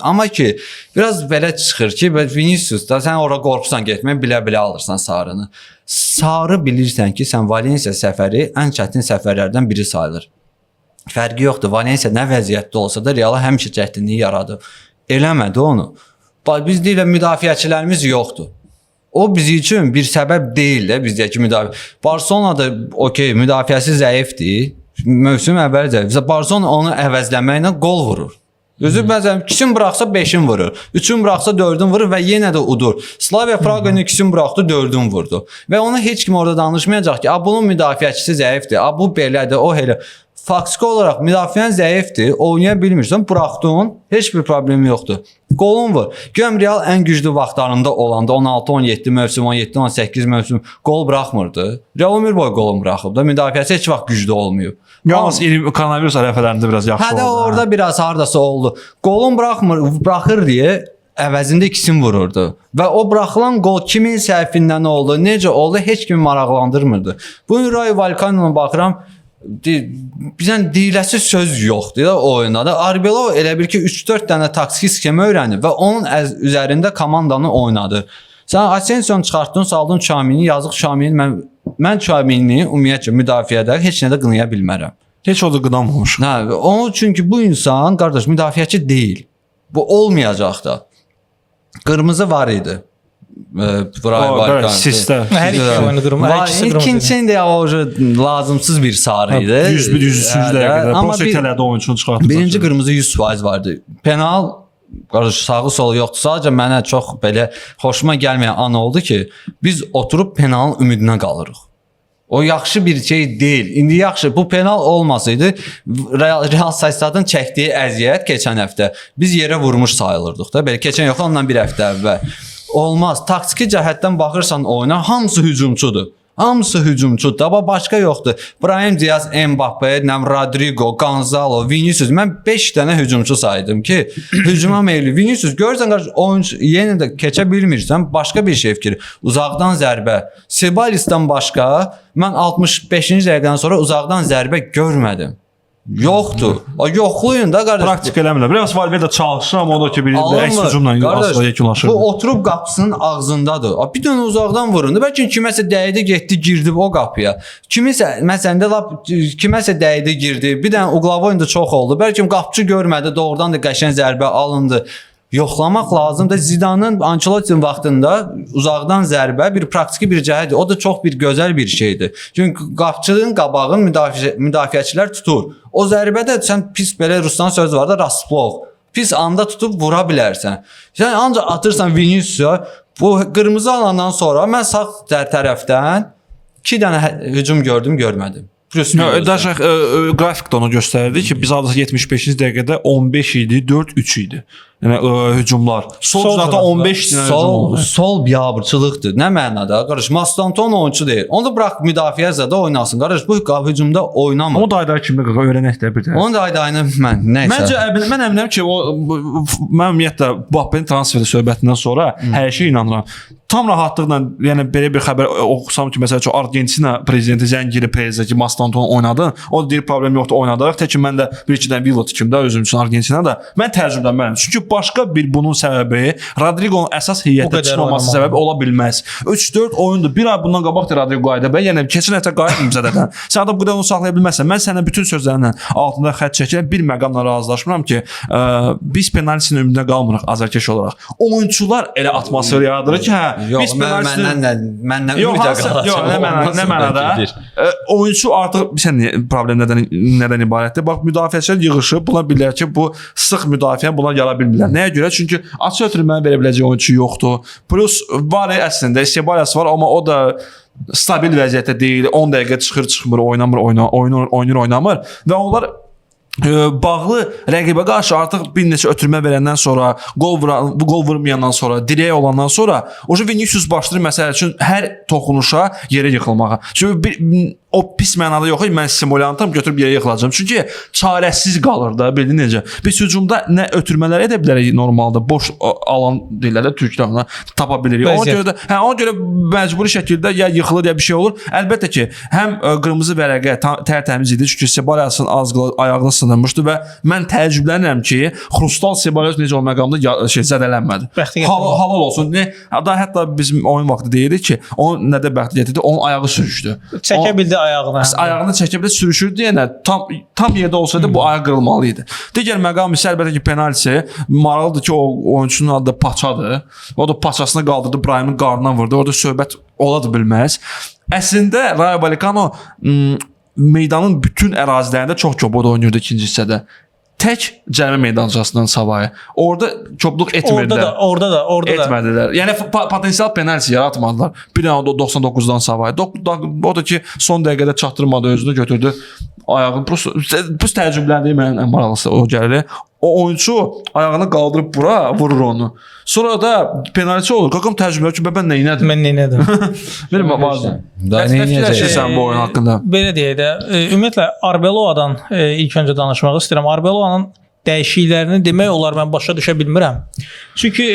Amma ki, biraz belə çıxır ki, Vinicius da sən ora qorxusan getmək, bilə-bilə alırsan sarını. Sarı bilirsən ki, sən Valencia səfəri ən çətin səfərlərdən biri sayılır. Fərqi yoxdur, Valencia nə vəziyyətdə olsa da Reala həmişə çətinliyi yaradır. Eləmədi onu. Biz deyilən müdafiəçilərimiz yoxdur. O bizim üçün bir səbəb deyil də bizdəki müdafiə. Barcelona'da müdafiəsi zəifdir. Mövsüm əvvəl zəif. Barcelona onu əvəzləməklə gol vurur. Özü bəzən 2-in buraxsa 5-in vurur. 3-ün buraxsa 4-ün vurur və yenə də udur. Slavia Praqa'nın 2-in buraxdı 4-ün vurdu. Və ona heç kim orada danışmayacaq ki, bunun müdafiəçisi zəifdir. Bu belədir, o elə. Faktiki olaraq müdafiən zəifdir, oynaya bilmirsən, buraxdın, heç bir problemi yoxdur. Golun var. Görəm Real ən güclü vaxtlarında olanda 16-17 mövsüm, 17-18 mövsüm gol buraxmırdı. Real ömür boyu golun buraxıb da, müdafiəsi heç vaxt güclü olmuyor. Yalnız koronavirus ərəfələrində biraz yaxşı oldu. Orada biraz hardasa oldu. Golun buraxır deyə əvəzində ikisini vururdu. Və o buraxılan gol kimin səhvindən oldu, necə oldu, heç kimi maraqlandırmırdı. Bugün Rayo Vallecano'ya baxıram, bizən deyiləsi söz yoxdur da oyunda da. Arbeloa elə bir ki 3-4 dənə taktik sxemi öyrənib və onun üzərində komandanı oynadı. Sən Asensionu çıxartdın, saldın Tchouaméni, yazıq Tchouaméni, mən Tchouaméni ümumiyyətcə müdafiədə heç nə də qınaya bilmərəm. Heç o da qınamamış. Onun çünki bu insan, qardaş, müdafiəçi deyil. Bu olmayacaq da. Qırmızı var idi. Sistə. Hər iki oyunu qırmızı. İkincinin də lazımsız bir sarı idi. 100-100 dəqiqədə. Prosekələdə oyunçunu çıxartdı. Birinci qırmızı 100% vardı. Penal qarış sağı solu yoxdur. Sadəcə mənə çox belə xoşuma gəlməyən an oldu ki, biz oturub penalın ümidinə qalırıq. O yaxşı bir şey deyil. İndi yaxşı bu penal olmasaydı Real Sociedadın çəkdiyi əziyyət keçən həftə biz yerə vurmuş sayılırdıq da. Belə keçən yox, ondan bir həftə əvvəl. Olmaz. Taktiki cəhətdən baxırsan oyuna hamısı hücumçudur. Hamısı hücumçudur. Amma başqa yoxdur. Brahim Diaz, Mbappe, Rodrigo, Gonzalo, Vinicius. Mən 5 dənə hücumçu saydım ki, hücuma meyilli. Vinicius görürsən qarşı oyuncu yenə də keçə bilmirsən, başqa bir şey fikir. Uzaqdan zərbə. Sebalisdən başqa mən 65-ci dəqiqədən sonra uzaqdan zərbə görmədim. Yoxdur. O yoxlayın da qardaş. Praktik eləmirlər. Biraz Valverde çalışır, amma o da ki bir əks hücumla asla yekunlaşır. Bu oturub qapısının ağzındadır. Bir dönə uzaqdan vurun. Bəlkə kiməsə dəydi, getdi, girdi o qapıya. Kimisə məsələn də kiməsə dəydi, girdi. Bir dənə Uglavoi da çox oldu. Bəlkə qapıçı görmədi, doğrudan da qəşəng zərbə alındı. Yoxlamaq lazımdır. Zidanın Ancelotti'nin vaxtında uzaqdan zərbə bir praktiki bir cəhətdir. O da çox bir gözəl bir şeydir. Çünki qapçının qabağını müdafiəçilər tutur. O zərbədə sən pis belə Ruslan sözü var da rasplov. Pis anda tutub vura bilərsən. Sən ancaq atırsan Vinicius'a. Bu qırmızı alandan sonra mən sağ tərəfdən 2 dənə hücum gördüm, görmədim. Daha qrafikdə onu göstərirdi ki, biz adeta 75-ci dəqiqədə 15 idi, 4-3 idi. Yəni hücumlar. Sol zaten 15 dənə hücum oldu. Sol biabırçılıqdır. Nə mənada? Qardaş, Mastanton oyunçu deyil. Onu bırax müdafiə zədə oynasın. Qardaş, bu hücumda oynamır. Onu da ayda kimdə öyrənək də bir də. Onu da ayda mən nəysə. Məncə mən əminəm ki, mən ümumiyyətlə Mbappe-nin transferi söhbətindən sonra hər şey inanıram. Tam rahatlıqla, yəni belə bir xəbər oxusam ki, məsələn, Argentina prezidenti zəng girib prezidenti Mastanton oynadı. O da deyir, problem yoxdur, oynadıq. Təki mən də bir-iki dənə villa tikim də özüm üçün Argentinada. Mən təəccüblənmərəm. Çünki başqa bir bunun səbəbi Rodrigo'nun əsas heyətdə çıxmaması səbəbi ola bilməz. 3-4 oyundur. Bir ay bundan qabaq da Rodrigo ayda bə, yəni keçən həftə qayıtmım zədədən. Sən də bu qədər onu saxlaya bilməzsən. Mən sənə bütün sözlərinlə altında xətt çəkirəm. Bir məqamla razılaşmıram ki, biz penaltisinin ümidində qalmırıq azarkeş olaraq. Oyunçular elə atmosfer yaradır ki, yox, məndən ümid qalacaq. Yox, nə mənada? Oyunçu artıq problem nədən ibarətdir? Bax, müdafiəçilər yığışıb, buna bilər ki, bu sıx müdafiə bunlar yara bilmirlər. Nəyə görə? Çünki açıq ötürülməni verə biləcək oyunçu yoxdur. Plus var əslində, Ceballos var, amma o da stabil vəziyyətdə deyil. 10 dəqiqə çıxır, çıxmır, oynamır və onlar bağlı rəqibə qarşı artıq bir neçə ötürmə verəndən sonra, gol vurmayandan sonra, direyə olandan sonra Vinicius başlayır məsələ üçün hər toxunuşa yerə yıxılmağa. Çünki o pis mənada yox, mən simulantam, götürüb yerə yıxılacağım. Çünki çarəsiz qalır da, bildin necə? Biz hücumda nə ötürmələr edə bilərik normalda, boş alan deyirlər də türklərlə tapa bilirik. Ona görə məcburi şəkildə ya yıxılır, ya bir şey olur. Əlbəttə ki, həm qırmızı vərəqə tərtəmiz idi, çünki Ceballosun ayağını sınırmışdı və mən təəccüblənirəm ki, Xrustal Ceballos necə o məqamda zədələnmədi. Halal olsun. Hətta bizim oyun vaxtı deyirik ki, onun nədə bəxtiyyətidir, onun ayağı sürüşdü. Çəkə bildi ayağını. Ayağını çəkə bildi, sürüşürdü, yəni tam yerdə olsaydı bu ayaq qırılmalı idi. Digər məqam isə əlbəttə ki, penalti maraqlıdır ki, o oyunçunun adı Paçadır. O da paçasını qaldırdı, Brahimin qarnından vurdu. Orada söhbət ola da bilməz. Əslində Rayo Vallecano meydanın bütün ərazilərində çox kobud oynayırdı ikinci hissədə. Tək cərimə meydançasından savayı. Orada kobluq etmədilər. Orada da. Etmədilər. Yəni potensial penalti yaratmadılar. Bir dənə 99-dan savayı. O da ki, son dəqiqədə çatdırmadı, özünü götürdü. Ayağını pus təəccübləndiyi mənim ən maraqlısı o gəlir. O oyunçu ayağını qaldırıb bura, vurur onu. Sonra da penalti olur. Qaqam təəccüblənir ki, mən neynədim? Mən neynədim? Bilməm, bazen. Fikirləşirsən bu oyun haqqında. Belə deyək də, ümumiyyətlə Arbeloadan ilk öncə danışmaq istəyirəm. Arbeloanın dəyişikliklərini demək olar mən başa düşə bilmirəm. Çünki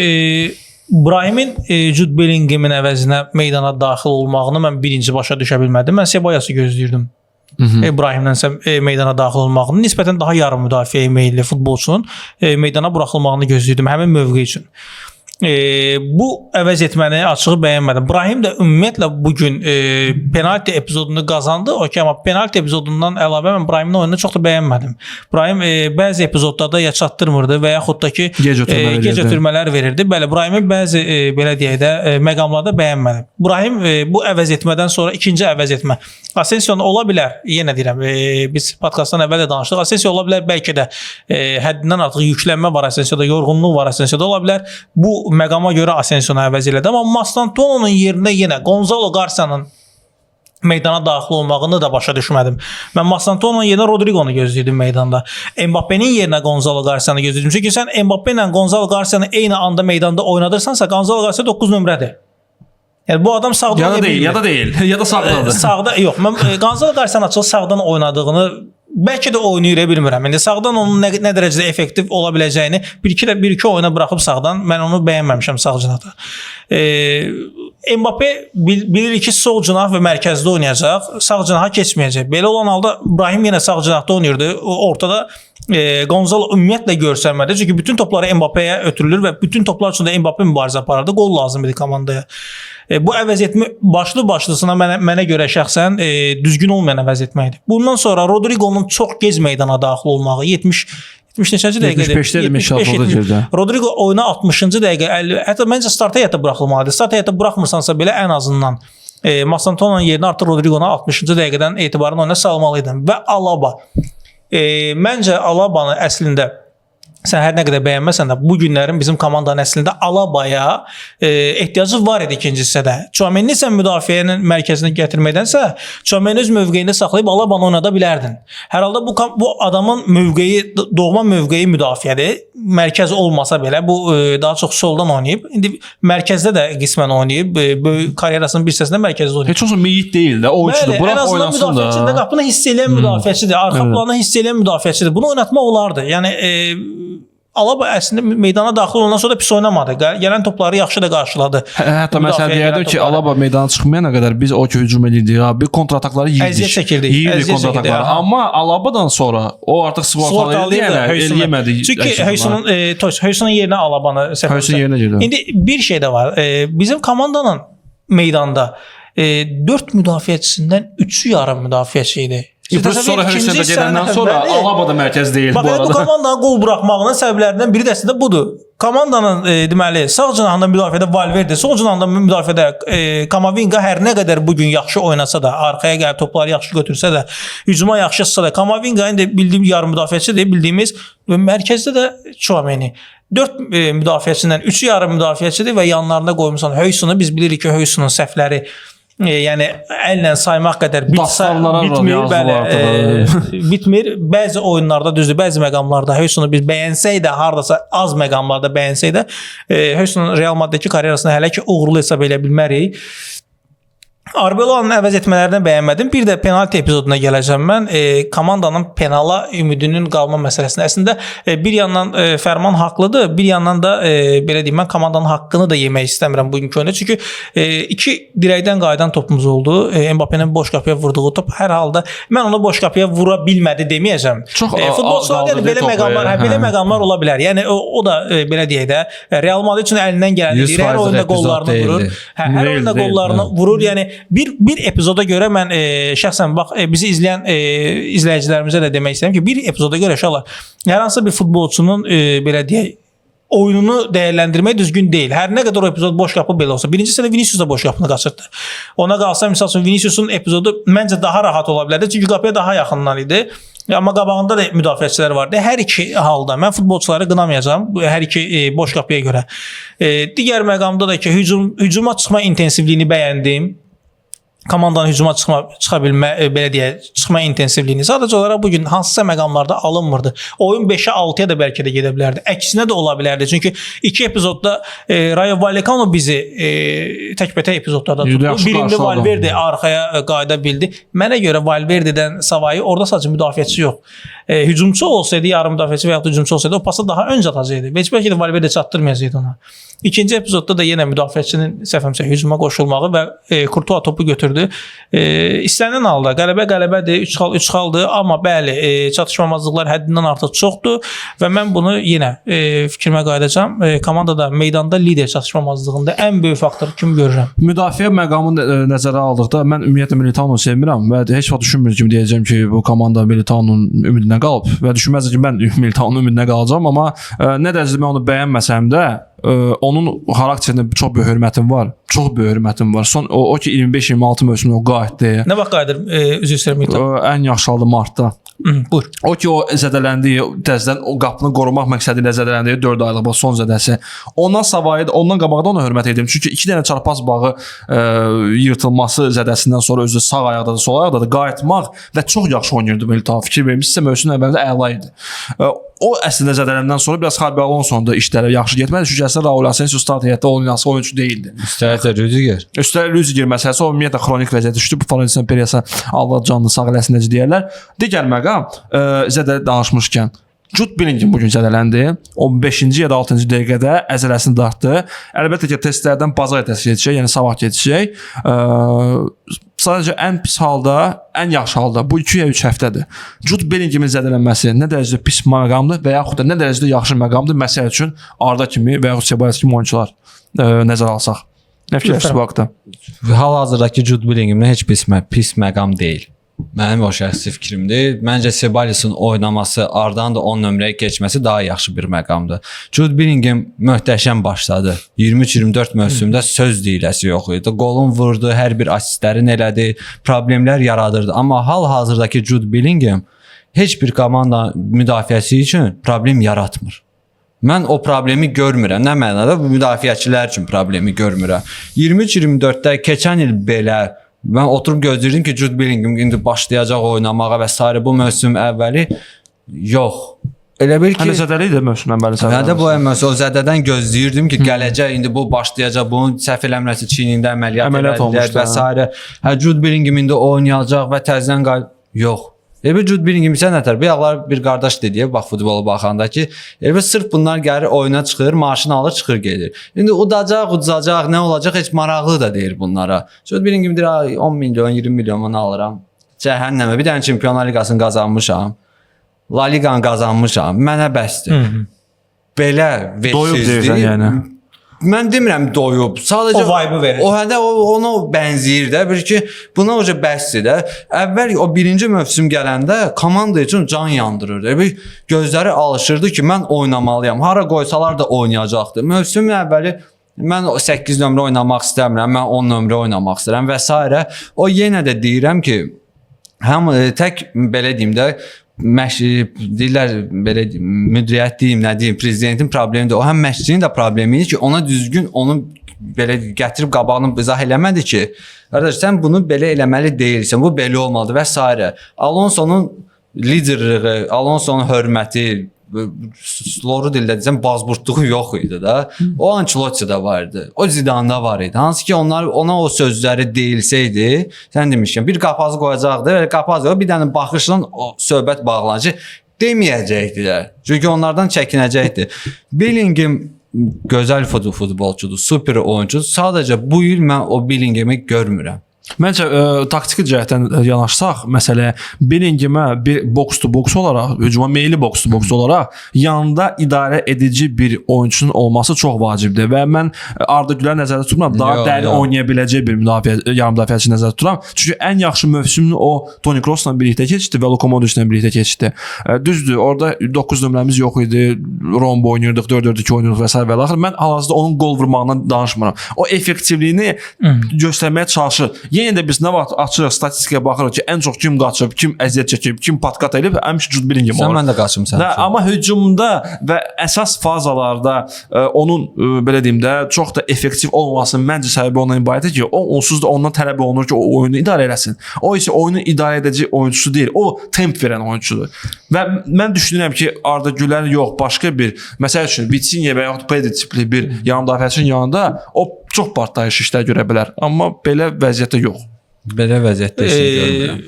Brahimin Jude Bellingham'in əvəzinə meydana daxil olmağını mən birinci başa düşə bilmədim. Mən Ceballosu gözləyirdim. Brahimdən meydana daxil olmağını, nisbətən daha yarım müdafiəyə meyilli futbolçunun meydana buraxılmağını gözləyirdim həmin mövqe üçün. Bu əvəz etməni açığı bəyənmədim. Brahim də ümumiyyətlə bugün penalti epizodunu qazandı. Amma penalti epizodundan əlavə mən Brahimin oyununu çox da bəyənmədim. Brahim bəzi epizodlarda ya çatdırmırdı və yaxud da ki gec ötürmələr verirdi. Bəli, Brahimin bəzi belə deyək də məqamlarda bəyənmədim. Brahim bu əvəz etmədən sonra ikinci əvəz etmə Asensio ola bilər. Yenə deyirəm, biz podkastdan əvvəl də danışdıq. Asensio ola bilər, bəlkə də həddindən artıq yüklənmə var Asensioda, yorğunluq var Asensioda, ola bilər. Bu məqama görə Asensio əvəz elədi, amma Mastantuono'nun yerinə yenə Gonzalo Garcia'nın meydana daxil olmağını da başa düşmədim. Mən Mastantuono'nun yerinə Rodrigo'nu gözləyirdim meydanda. Mbappé'nin yerinə Gonzalo Garcia'nı gözləyirdim. Çünki sən Mbappé ilə Gonzalo Garcia'nı eyni anda meydanda oynadırsansa, Gonzalo Garcia 9 nömrədir. Yəni bu adam sağda ya da deyil, ya da deyil, ya da sağdadır. Sağda yox. Mən Gonzalo Garcia'nın açıq sağdan oynadığını bəlkə də oynayır bilmirəm. İndi sağdan onun nə dərəcədə effektiv ola biləcəyini bir-iki oyuna buraxıb sağdan mən onu bəyənməmişəm sağ cinahda. Mbappé bilir ki, sol cinah və mərkəzdə oynayacaq, sağ cinaha keçməyəcək. Belə olan halda İbrahim yenə sağ cinahda oynayırdı. Ortada Gonzalo ümumiyyətlə görsənmədi. Çünki bütün topları Mbappé'yə ötürülür və bütün toplar üçün də Mbappé mübarizə aparırdı. Qol lazım idi komandaya. Bu əvəzetmə başlı-başlısına mənə görə şəxsən düzgün olmayan əvəzetmə idi. Bundan sonra Rodrigo'nun çox gec meydana daxil olmağı 70 neçənci dəqiqədə 75-də Rodrigo oyuna 60-cı dəqiqə 50, hətta məncə start heyətə buraxılmalıdır. Start heyətə buraxmırsansa belə ən azından Mastantuono'nun yerinə artıq Rodrigo'nu 60-cı dəqiqədən etibarən oyuna salmalıydın və Alaba. Məncə Alaba'nı əslində sən hər nə qədər bəyənməsən də bu günlərin bizim komandanın əslində Alaba'ya ehtiyacı var idi ikinci hissədə. Tchouaméni sən müdafiənin mərkəzinə gətirməkdənsə, Tchouaméni öz mövqeyində saxlayıb Alaba'nı oynada bilərdin. Hər halda bu adamın mövqeyi, doğma mövqeyi müdafiədir. Mərkəz olmasa belə bu daha çox soldan oynayıb. İndi mərkəzdə də qismən oynayıb. Böyük karyerasının bir hissəsində mərkəzdə oynayıb. Heç olsun meyit deyil də, o üçlü bıraq oynasın da. Müdafiəçində qapını hiss edən müdafiəçidir, arxa planı hiss edən müdafiəçidir. Bunu oynatmaq olardı. Yəni Alaba əslində meydana daxil olandan sonra pis oynamadı. Gələn topları yaxşı da qarşıladı. Hətta məsələn deyərdim ki, Alaba meydana çıxmayana qədər biz o ki hücum edirdik, bir kontratakları yiyirdik. Əziyyət çəkirdik. Yiyirdik kontratakları. Amma Alabadan sonra o artıq svortalı eləyəmədi. Çünki Höysunun yerinə Alabanı Höysun yerinə girdi. İndi bir şey də var. Bizim komandanın meydanda 4 müdafiəçisindən 3'ü yarım müdafiəçi idi. Sonra Höysun'da gedəndən sonra Alaba da mərkəz deyil bu arada. Bu komandanın qol buraxmağının səbəblərindən biri də əslində budur. Komandanın deməli sağ cinahında müdafiədə Valverde, sol cinahında müdafiədə Kamavinga hər nə qədər bu gün yaxşı oynasa da, arxaya gəlib topları yaxşı götürsə də, hücuma yaxşı çıxsa da, Kamavinga indi bildiyim yarım müdafiəçidir, bildiyimiz və mərkəzdə də Tchouaméni. 4 müdafiəçindən 3'ü yarım müdafiəçidir və yanlarında qoymusan Höysunu. Biz bilirik ki, Höysunun səhvləri yəni əllə saymaq qədər bitmir, bitmir. Bəzi oyunlarda düzdür, bəzi məqamlarda Höysunu biz bəyənsək də, hardasa az məqamlarda bəyənsək də, Höysunun Real Madrid'dəki karyerasını hələ ki uğurlu hesab edə bilmərik. Arbeloa'nın əvəz etmələrini bəyənmədim. Bir də penalti epizoduna gələcəm mən. Komandanın penala ümidinin qalma məsələsində. Əslində bir yandan Fərman haqlıdır, bir yandan da belə deyim, mən komandanın haqqını da yemək istəmirəm bugünkü oyunda. Çünki 2 dirəkdən qayıdan topumuz oldu. Mbappé'nin boş qapıya vurduğu top. Hər halda mən onu boş qapıya vura bilmədi deməyəcəm. Futbolçularda belə məqamlar, belə məqamlar ola bilər. Yəni o da belə deyək də Real Madrid üçün əlindən gələni deyir. Hər oyunda qollarını vurur. Hər oyunda qollarını vurur. Yəni bir epizoda görə mən şəxsən bax bizi izləyən izləyicilərimizə də demək istəyirəm ki, bir epizoda görə inşallah hər hansı bir futbolçunun belə deyək oyununu dəyərləndirmək düzgün deyil. Hər nə qədər o epizod boş qapı belə olsa. Birinci hissədə Vinicius da boş qapını qaçırdı. Ona qalsa misal üçün Vinicius'un epizodu məncə daha rahat ola bilərdi. Çünki qapıya daha yaxından idi. Amma qabağında da müdafiəçilər vardı. Hər iki halda mən futbolçuları qınamayacağam. Hər iki boş qapıya görə. Digər məqamda da ki, hücuma çıxma intensivliyini bəyəndim. Komandanın hücuma çıxa bilmə, belə deyək, çıxma intensivliyini. Sadəcə olaraq bugün hansısa məqamlarda alınmırdı. Oyun 5'ə 6'ya da bəlkə də gedə bilərdi. Əksinə də ola bilərdi. Çünki 2 epizodda Rayo Vallecano bizi təkbətək epizodlarda tutdu. Birində Valverde arxaya qayıda bildi. Mənə görə Valverde'dən savayı orada sadəcə müdafiəçi yox. Hücumçu olsaydı, yarım müdafiəçi və ya hücumçu olsaydı o pası daha öncə atacaqdı. Heç bəlkə də Valverde çatdırmayacaqdı ona. İkinci epizodda da yenə müdafiəçinin səhvimsə hücuma qoşulmağı və Courtois topu götürdü. İstənilən halda qələbədir, 3 xaldır, amma bəli, çatışmamazlıqlar həddindən artıq çoxdur və mən bunu yenə fikrimə qayıdacağam. Komandada meydanda lider çatışmamazlığında ən böyük faktor kimi görürəm. Müdafiə məqamını nəzərə aldıqda mən ümumiyyətlə Militao'nu sevmirəm və heç vaxt düşünmür ki, deyəcəm ki, bu komanda Militao'nun ümidinə qalıb və düşünməzdim ki, mən Militao'nun ümidinə qalacağam, amma nə dərəcədə mən onu bəyənməsəm də onun xarakterində çox böyük hörmətim var. Çox böyük hörmətim var. Son o ki 25-26 mövsümdə o qayıtdı. Nə vaxt qayıdır üzr istəyirəm. Ən yaxşı halda martda. Buyur. O ki o zədələndiyi, təzədən o qapını qorumaq məqsədi ilə zədələndiyi 4 aylıq bu son zədəsi. Ondan savayı ondan qabaqda ona hörmət edirəm. Çünki 2 dənə çarpaz bağı yırtılması zədəsindən sonra özü sağ ayaqda da, sol ayaqda da qayıtmaq və çox yaxşı oynayırdı belə ta fikir vermişsə mövsümün əvvəlində əla idi. O əslində zədələndən sonra biraz Xabi Alonso'nun da işləri yaxşı getmədi. Çünki əslində Raul Asensio start heyətdə oynayası oyunçu deyildi. Üstəlik Rüdiger. Üstəlik Rüdiger məsələsi o ümumiyyətlə xronik vəziyyətə düşdü. Bu Florentino Perez'a Allah canını sağ eləsin necə deyirlər. Digər məqam zədə danışmışkən Jude Bellingham bugün zədələndi. 15-ci ya da 6-cı dəqiqədə əzələsini dartdı. Əlbəttə ki, testlərdən bazar ertəsi keçəcək, yəni sabah keçəcək. Sadəcə ən pis halda, ən yaxşı halda bu 2 ya 3 həftədir. Jude Bellinghamın zədələnməsi nə dərəcədə pis məqamdır və yaxud da nə dərəcədə yaxşı məqamdır məsəl üçün Arda kimi və yaxud Ceballos kimi oyunçular nəzərə alsaq. Nə fikirləşirsiniz bu haqda? Hal-hazırdakı Jude Bellingham heç pis məqam deyil. Mənim o şəxsi fikrimdir. Məncə Ceballosun oynaması, Ardanın da 10 nömrəyə keçməsi daha yaxşı bir məqamdır. Jude Bellingham möhtəşəm başladı. 23-24 mövsümdə söz deyiləsi yox idi. Qolun vurdu, hər bir asistlərin elədi, problemlər yaradırdı. Amma hal-hazırdakı Jude Bellingham heç bir komanda müdafiəsi üçün problem yaratmır. Mən o problemi görmürəm. Nə mənada? Bu müdafiəçilər üçün problemi görmürəm. 23-24-də keçən il belə mən oturub gözləyirdim ki, Jude Bellingham indi başlayacaq oynamağa və s. bu mövsüm əvvəli yox. Elə bil ki, Hələ zədəli idi mövsüm əvvəli. Hədə bu mövsüm o zədədən gözləyirdim ki, gələcək indi bu başlayacaq, bunun səhv eləmirəmsə çiynində əməliyyat edəcək və s. Hə Jude Bellingham indi oynayacaq və təzədən yox. Elə Jude Bellingham isə nətər? Bayaqlar bir qardaş dedi, bax futbola baxanda ki, elə sırf bunlar gəlir oyuna çıxır, maaşını alır, çıxır gedir. İndi udacaq, nə olacaq heç maraqlı da deyir bunlara. Jude Bellingham deyir 10 milyon, 20 milyon alıram. Cəhənnəmə bir dənə Çempionlar Liqasını qazanmışam. La Liqanı qazanmışam. Mənə bəsdir. Belə vəsizlik. Yəni. Mən demirəm doyub. Sadəcə o vibe verir. O hədə ona bənzəyir də. Bir ki, buna oca bəsdir də. Əvvəl o birinci mövsüm gələndə komanda üçün can yandırırdı. Bir gözləri alışırdı ki, mən oynamalıyam. Hara qoysalar da oynayacaqdı. Mövsümün əvvəli mən 8 nömrə oynamaq istəmirəm, mən 10 nömrə oynamaq istəyirəm və s. O yenə də deyirəm ki, həm tək belə deyim də deyirlər belə müdiriyyət deyim, nə deyim, prezidentin problemidir. O həm məşqçinin də problemidir ki, ona düzgün onu belə gətirib qabağını izah eləmədi ki, qardaş sən bunu belə eləməli deyilsən, bu belə olmalıdır və s. Alonso'nun liderliyi, Alonso'nun hörməti, Loru dildə desəm bazburtluğu yox idi da. O Ancelotti'də var idi. O Zidane'da var idi. Hansı ki onlar ona o sözləri deyilsəydi, sən demişkən bir qapazı qoyacaqdı və qapazı bir dənə baxışla o söhbət bağlanacaq deməyəcəkdilər. Çünki onlardan çəkinəcəkdi. Bellingham gözəl futbolçudur, super oyuncudur. Sadəcə bu il mən o Bellingham'i görmürəm. Məncə taktiki cəhətdən yanaşsaq, məsələ Bellinghamə bir boks-to-boks olaraq, hücuma meyilli boks-to-boks olaraq yanında idarə edici bir oyunçunun olması çox vacibdir və mən Arda Güler nəzərdə tutmuram, daha dərin oynaya biləcək bir yarım müdafiəçi nəzərdə tuturam. Çünki ən yaxşı mövsümünü o Toni Kroos'la birlikdə keçdi və Luka Modric'lə birlikdə keçdi. Düzdür, orada 9 nömrəmiz yox idi, rombo oynayırdıq, 4-4-2 oynayırdıq və s. və axır. Mən hal-hazırda onun qol vurmağından danışmıram. O effektivliyini göstərməyə çalışır. Yenə də biz nə vaxt açırıq, statistikaya baxırıq ki, ən çox kim qaçıb, kim əziyyət çəkib, kim patkat edib, həmişə Jude Bellingham olur. Mən də qaçımsan. Amma hücumda və əsas fazalarda onun belə deyim də çox da effektiv olmamasının məncə səbəbi ondan ibarətdir ki, o onsuz da ondan tələb olunur ki, o oyunu idarə eləsin. O isə oyunu idarə edici oyunçusu deyil, o temp verən oyunçudur. Və mən düşünürəm ki, Arda Güler yox, başqa bir, məsəl üçün Vitinha və yaxud Pedri tipli bir yan müdafiəçinin yanında o çox partlayış işlər görə bilər. Amma belə vəziyyətdə yox. Belə vəziyyətdə işin görmürəm.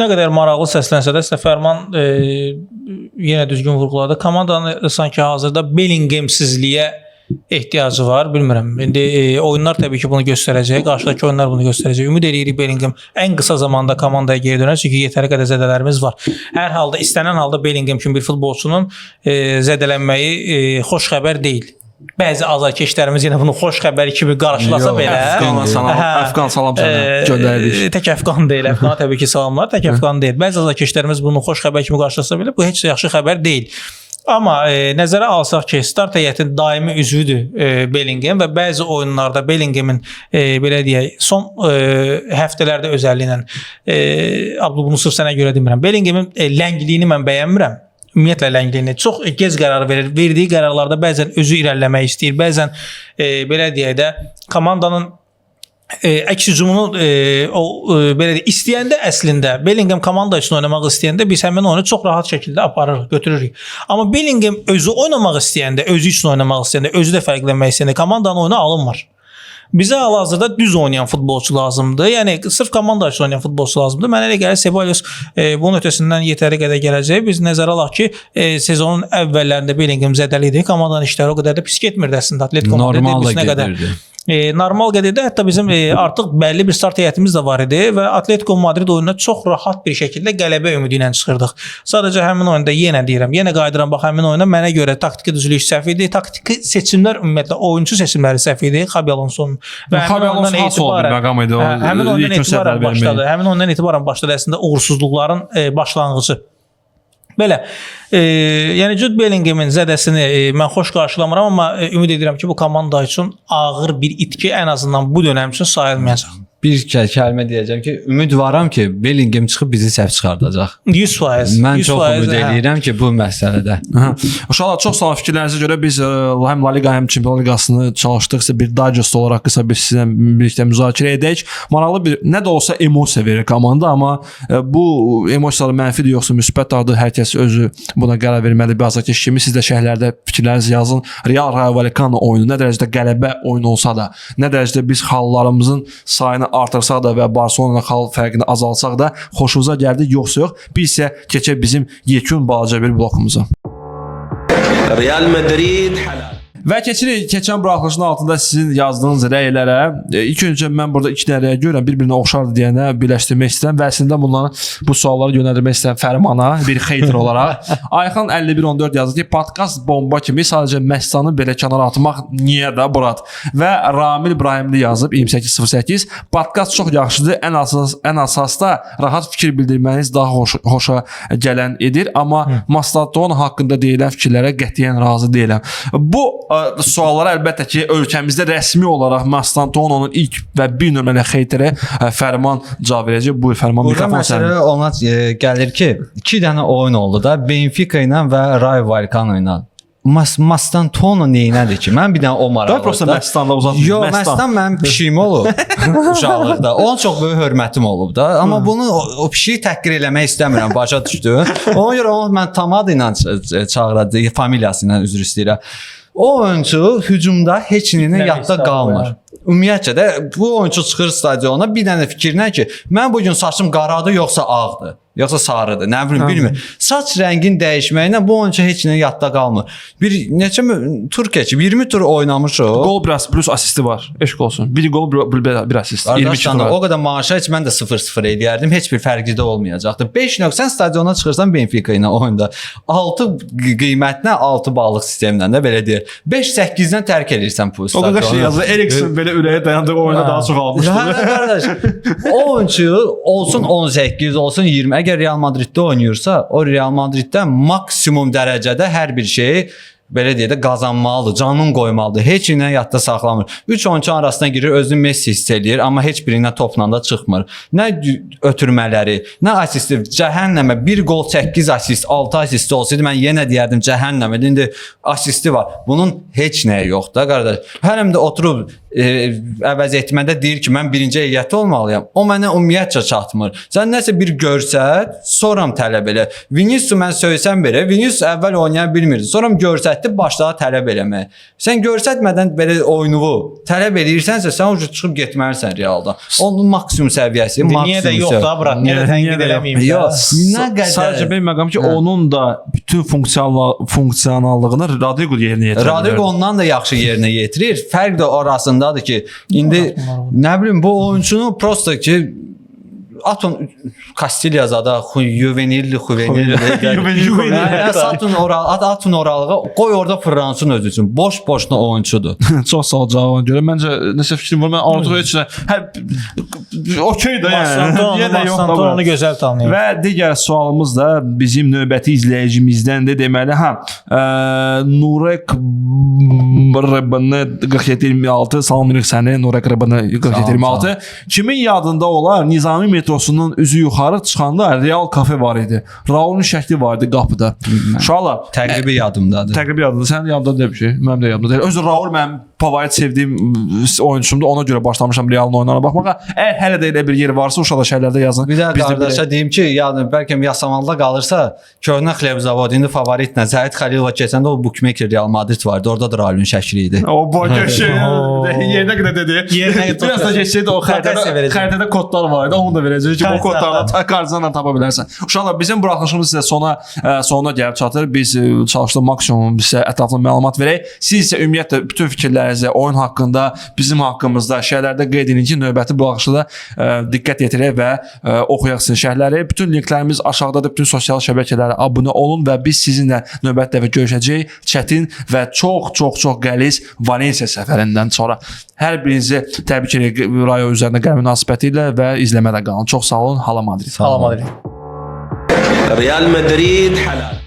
Nə qədər maraqlı səslənsə də Fərman yenə düzgün vurğuladı. Komandanın sanki hazırda Bellinghamsizliyə ehtiyacı var, bilmirəm. İndi oyunlar təbii ki bunu göstərəcək, qarşıdakı oyunlar bunu göstərəcək. Ümid edirik Bellingham ən qısa zamanda komandaya geri dönər, çünki yetəri qədər zədələrimiz var. Hər halda, istənilən halda Bellingham kimi bir futbolçunun zədələnməyi xoş xəbər deyil. Bəzi azarkeşlərimiz yenə bunu xoş xəbəri kimi qarşılasa belə. Əfqan salam sənə göndəririk. Tək Əfqan deyil, Əfqana təbii ki salamlar, tək Əfqan deyil. Bəzi azarkeşlərimiz bunu xoş xəbər kimi qarşılasa belə, bu heç yaxşı xəbər deyil. Amma nəzərə alsaq ki, start heyətinin daimi üzvüdür Bellingham və bəzi oyunlarda Bellinghamın belə deyək, son həftələrdə özəlliklə Abdul bunu sırf sənə görə demirəm. Bellinghamın ləngliyini mən bəyənmirəm. Ümumiyyətlə ləngliyini çox gec qərar verir. Verdiyi qərarlarda bəzən özü irəliləmək istəyir. Bəzən belə deyək də komandanın əks hücumunu belə deyək istəyəndə əslində Bellingham komanda üçün oynamaq istəyəndə biz həmin oyunu çox rahat şəkildə aparırıq, götürürük. Amma Bellingham özü oynamaq istəyəndə, özü üçün oynamaq istəyəndə, özü də fərqlənmək istəyəndə komandanın oyunu alınmır. Bizə hal-hazırda düz oynayan futbolçu lazımdır. Yəni sırf komanda üçün oynayan futbolçu lazımdır. Mənə elə gəlir Ceballos bunun ötəsindən yetəri qədər gələcək. Biz nəzərə alaq ki, sezonun əvvəllərində Bellingham zədəli idi. Komandanın işləri o qədər də pis getmirdi əslində. Atletico Madrid qədər. Normal qədərdə hətta bizim artıq bəlli bir start heyətimiz də var idi və Atletico Madrid oyununa çox rahat bir şəkildə qələbə ümidi ilə çıxırdıq. Sadəcə həmin oyunda yenə deyirəm, yenə qayıdıram bax həmin oyuna mənə görə taktiki düzülüş səhv idi, taktiki seçimlər ümumiyyətlə oyunçu seçimləri səhv idi Xabi Alonso'nun və həmin oyundan etibarən başladı əslində uğursuzluqların başlanğıcı. Belə, yəni Jude Bellingham'in zədəsini mən xoş qarşılamıram, amma ümid edirəm ki, bu komanda üçün ağır bir itki ən azından bu dönəm üçün sayılmayacaq. Bir kəlmə deyəcəm ki, ümid varam ki, Bellingham çıxıb bizi səhv çıxardacaq. 100%. Mən çox ümid edirəm ki, bu məsələdə. Uşaqlar, çox sağ olun fikirlərinizə görə biz həm La Liga, həm Çempionlar Liqasını çalışdıqsa bir digest olaraq qısa biz sizlə birlikdə müzakirə edək. Maraqlı bir, nə də olsa emosiya verir komanda, amma bu emosiyalar mənfidir yoxsa müsbətdir, hər kəs özü buna qərar verməli. Bir azarkeş kimi siz də şərhlərdə fikirlərinizi yazın. Real Rayo Vallecano oyunu nə dərəcədə qələbə oyunu olsa da, nə dərəcədə biz xallarımızın sayını artırsaq da və Barcelona xal fərqini azalsaq da xoşumuza gəldi, yoxsa yox. Biz isə keçək bizim yekun balaca bir blokumuza. Real Madrid halal. Və keçirik keçən buraxılışın altında sizin yazdığınız rəylərə. İlk öncə mən burada iki dənə rəy görürəm, bir-birinə oxşardı deyənə birləşdirmək istəyirəm və əslində bunların bu sualları yönəldirmək istəyirəm Fərmana bir xeytir olaraq. Ayxan 5114 yazdı ki, podkast bomba kimi sadəcə Məstanı belə kənara atmaq niyə də Burat? Və Ramil İbrahimli yazıb 2808 podkast çox yaxşıdır. Ən əsas da rahat fikir bildirməniz daha xoşa gələn edir, amma Mastaton haqqında deyilən fikirlərə qətiyyən razı deyiləm. Bu suallara əlbəttə ki, ölkəmizdə rəsmi olaraq Mastantononun ilk və bir nömrəli xeytiri Fərman cavab verəcək. Buyur Fərman, mikrofon sənin. Burada məsələ ona gəlir ki, 2 dənə oyun oldu da, Benfica ilə və Rayo Vallecano ilə. Mastantono neyinədir ki? Mən bir dənə o maraqlıdır. Da prosta Məstanla uzatmayın. Yox, Məstan mənim pişiyim olub uşaqlıqda. Ona çox böyük hörmətim olub da. Amma bunu o pişiyi təhqir eləmək istəmirəm, başa düşdün? Ona görə onu mən Tamada ilə çağıracağam, familiyası ilə üzr istəyirəm. O oyuncu hücumda heç nəyinə yadda qalmır. Ümumiyyətcə də bu oyuncu çıxır stadiona bir dənə fikrinə ki, mən bu gün saçım qaradır yoxsa ağdır, yoxsa sarıdır, nə bilim bilmir. Saç rəngin dəyişməyinə bu oyuncu heç nə yadda qalmır. Bir neçə tur keçib, 20 tur oynamış o. Gol plus asisti var. Eşq olsun. Bir gol bir asist. 22 tur. O qədər maaşa heç mən də 0-0 eləyərdim. Heç bir fərqi də olmayacaqdı. 5.0 sən stadiona çıxırsan Benfica ilə oyunda 6 qiymətinə 6 ballıq sistemlə də belə deyir. 5-8-dən tərk edirsən bu stadionu. O qədər şey yazır. Erikson belə ürəyə dayandığı oyuna daha çox almışdı. Qardaş, o oyuncu olsun 18, olsun 20. Əgər Real Madriddə oynayırsa, o Real Madriddə maksimum dərəcədə hər bir şeyi belə deyə də qazanmalıdır, canın qoymalıdır. Heç nə yadda saxlamır. 3 oyunçu arasına girir, özünü Messi hiss eləyir, amma heç birinə topla da çıxmır. Nə ötürmələri, nə asisti, cəhənnəmə 1 gol 8 asist, 6 asisti olsaydı mən yenə deyərdim cəhənnəmə. İndi asisti var. Bunun heç nəyi yoxdur da qardaş. Hərəm də oturub əvəz etmədə deyir ki, mən birinci heyətdə olmalıyam. O mənə ümumiyyətcə çatmır. Sən nəsə bir görsət, soram tələb elə. Vinicius mən söysəm belə, Vinicius əvvəl oynaya bilmirdi. Soram görsətdi, başladı tələb eləməyə. Sən görsətmədən belə oyunu tələb edirsənsə, sən ucu çıxıb getməlisən Realdan. Onun maksimum səviyyəsi, Niyə də yox da Burat, niyə də tənqid eləməyim. Yox, nə qədər. Sadəcə benim məqam ki, onun da bütün funksionallığını Rodrigo yerinə yetirir. Rodrigo ondan da yaxşı yerinə yetirir. Fərq də orasındadır ki, indi nə bilim bu oyunçunu prosta ki Atın Kastiliyazada juvenilli. Atın oralığı qoy orada Fransın özü üçün. Boş-boşuna oyunçudur. Çox sağ ol cavabına görə. Məncə nəsə fikrim var. Mən Artur heç okey də yəni. Mastantonunu gözəl tanıyır. Və digər sualımız da bizim növbəti izləyicimizdən də deməli, Nurek RBN 4726 salamlayırıq səni Nurek RBN 4726. Kimin yadında olar? Nizami metrosunun üzü yuxarı çıxanda Real kafe var idi. Raulun şəkli var idi qapıda. Uşaqlar Təqribi yadımdadır. Təqribi yadımdadır. Sənin yadında deyil bir şey. Mənim də yadımda deyil. Özü Raul mənim favorit sevdiyim oyunçumdur. Ona görə başlamışam Real'ın oyunlarına baxmağa. Əgər hələ də elə bir yer varsa uşaqlar şeylərdə yazın. Bir də qardaşa deyim ki, yəni bəlkə yasamalda qalırsa, Köhnə Xlebzavod indi favoritlə Zahid Xəlilova keçəndə o bookmaker Real Madrid vardı. Orada da Raulun şəkli idi. O boy şey. Yerinə qədər dedi. Biraz da keçsəydi o xəritədə kodlar var idi. Onu da verəcək ki, o kodlarla kartlarla tapa bilərsən. Uşaqlar bizim buraxılışımız sizə sonuna gəlib çatır. Biz çalışdıq maksimum sizə ətraflı məlumat verək. Siz isə ümumiyyətlə bütün fikirlərinizi oyun haqqında, bizim haqqımızda şeylərdə qeyd edin ki, növbəti buraxılışda diqqət yetirək və oxuyaq sizin şərhləri. Bütün linklərimiz aşağıdadır. Bütün sosial şəbəkələrə abunə olun və biz sizinlə növbəti dəfə görüşəcəyik. Çətin və çox qəliz Valensiya səfərindən sonra. Hər birinizi təbrik edirik Rayo üzərində qələmə münasibəti ilə və izləmədə qalın. Çox sağ olun. Hala Madrid. Hala Madrid. ريال مدريد حلال.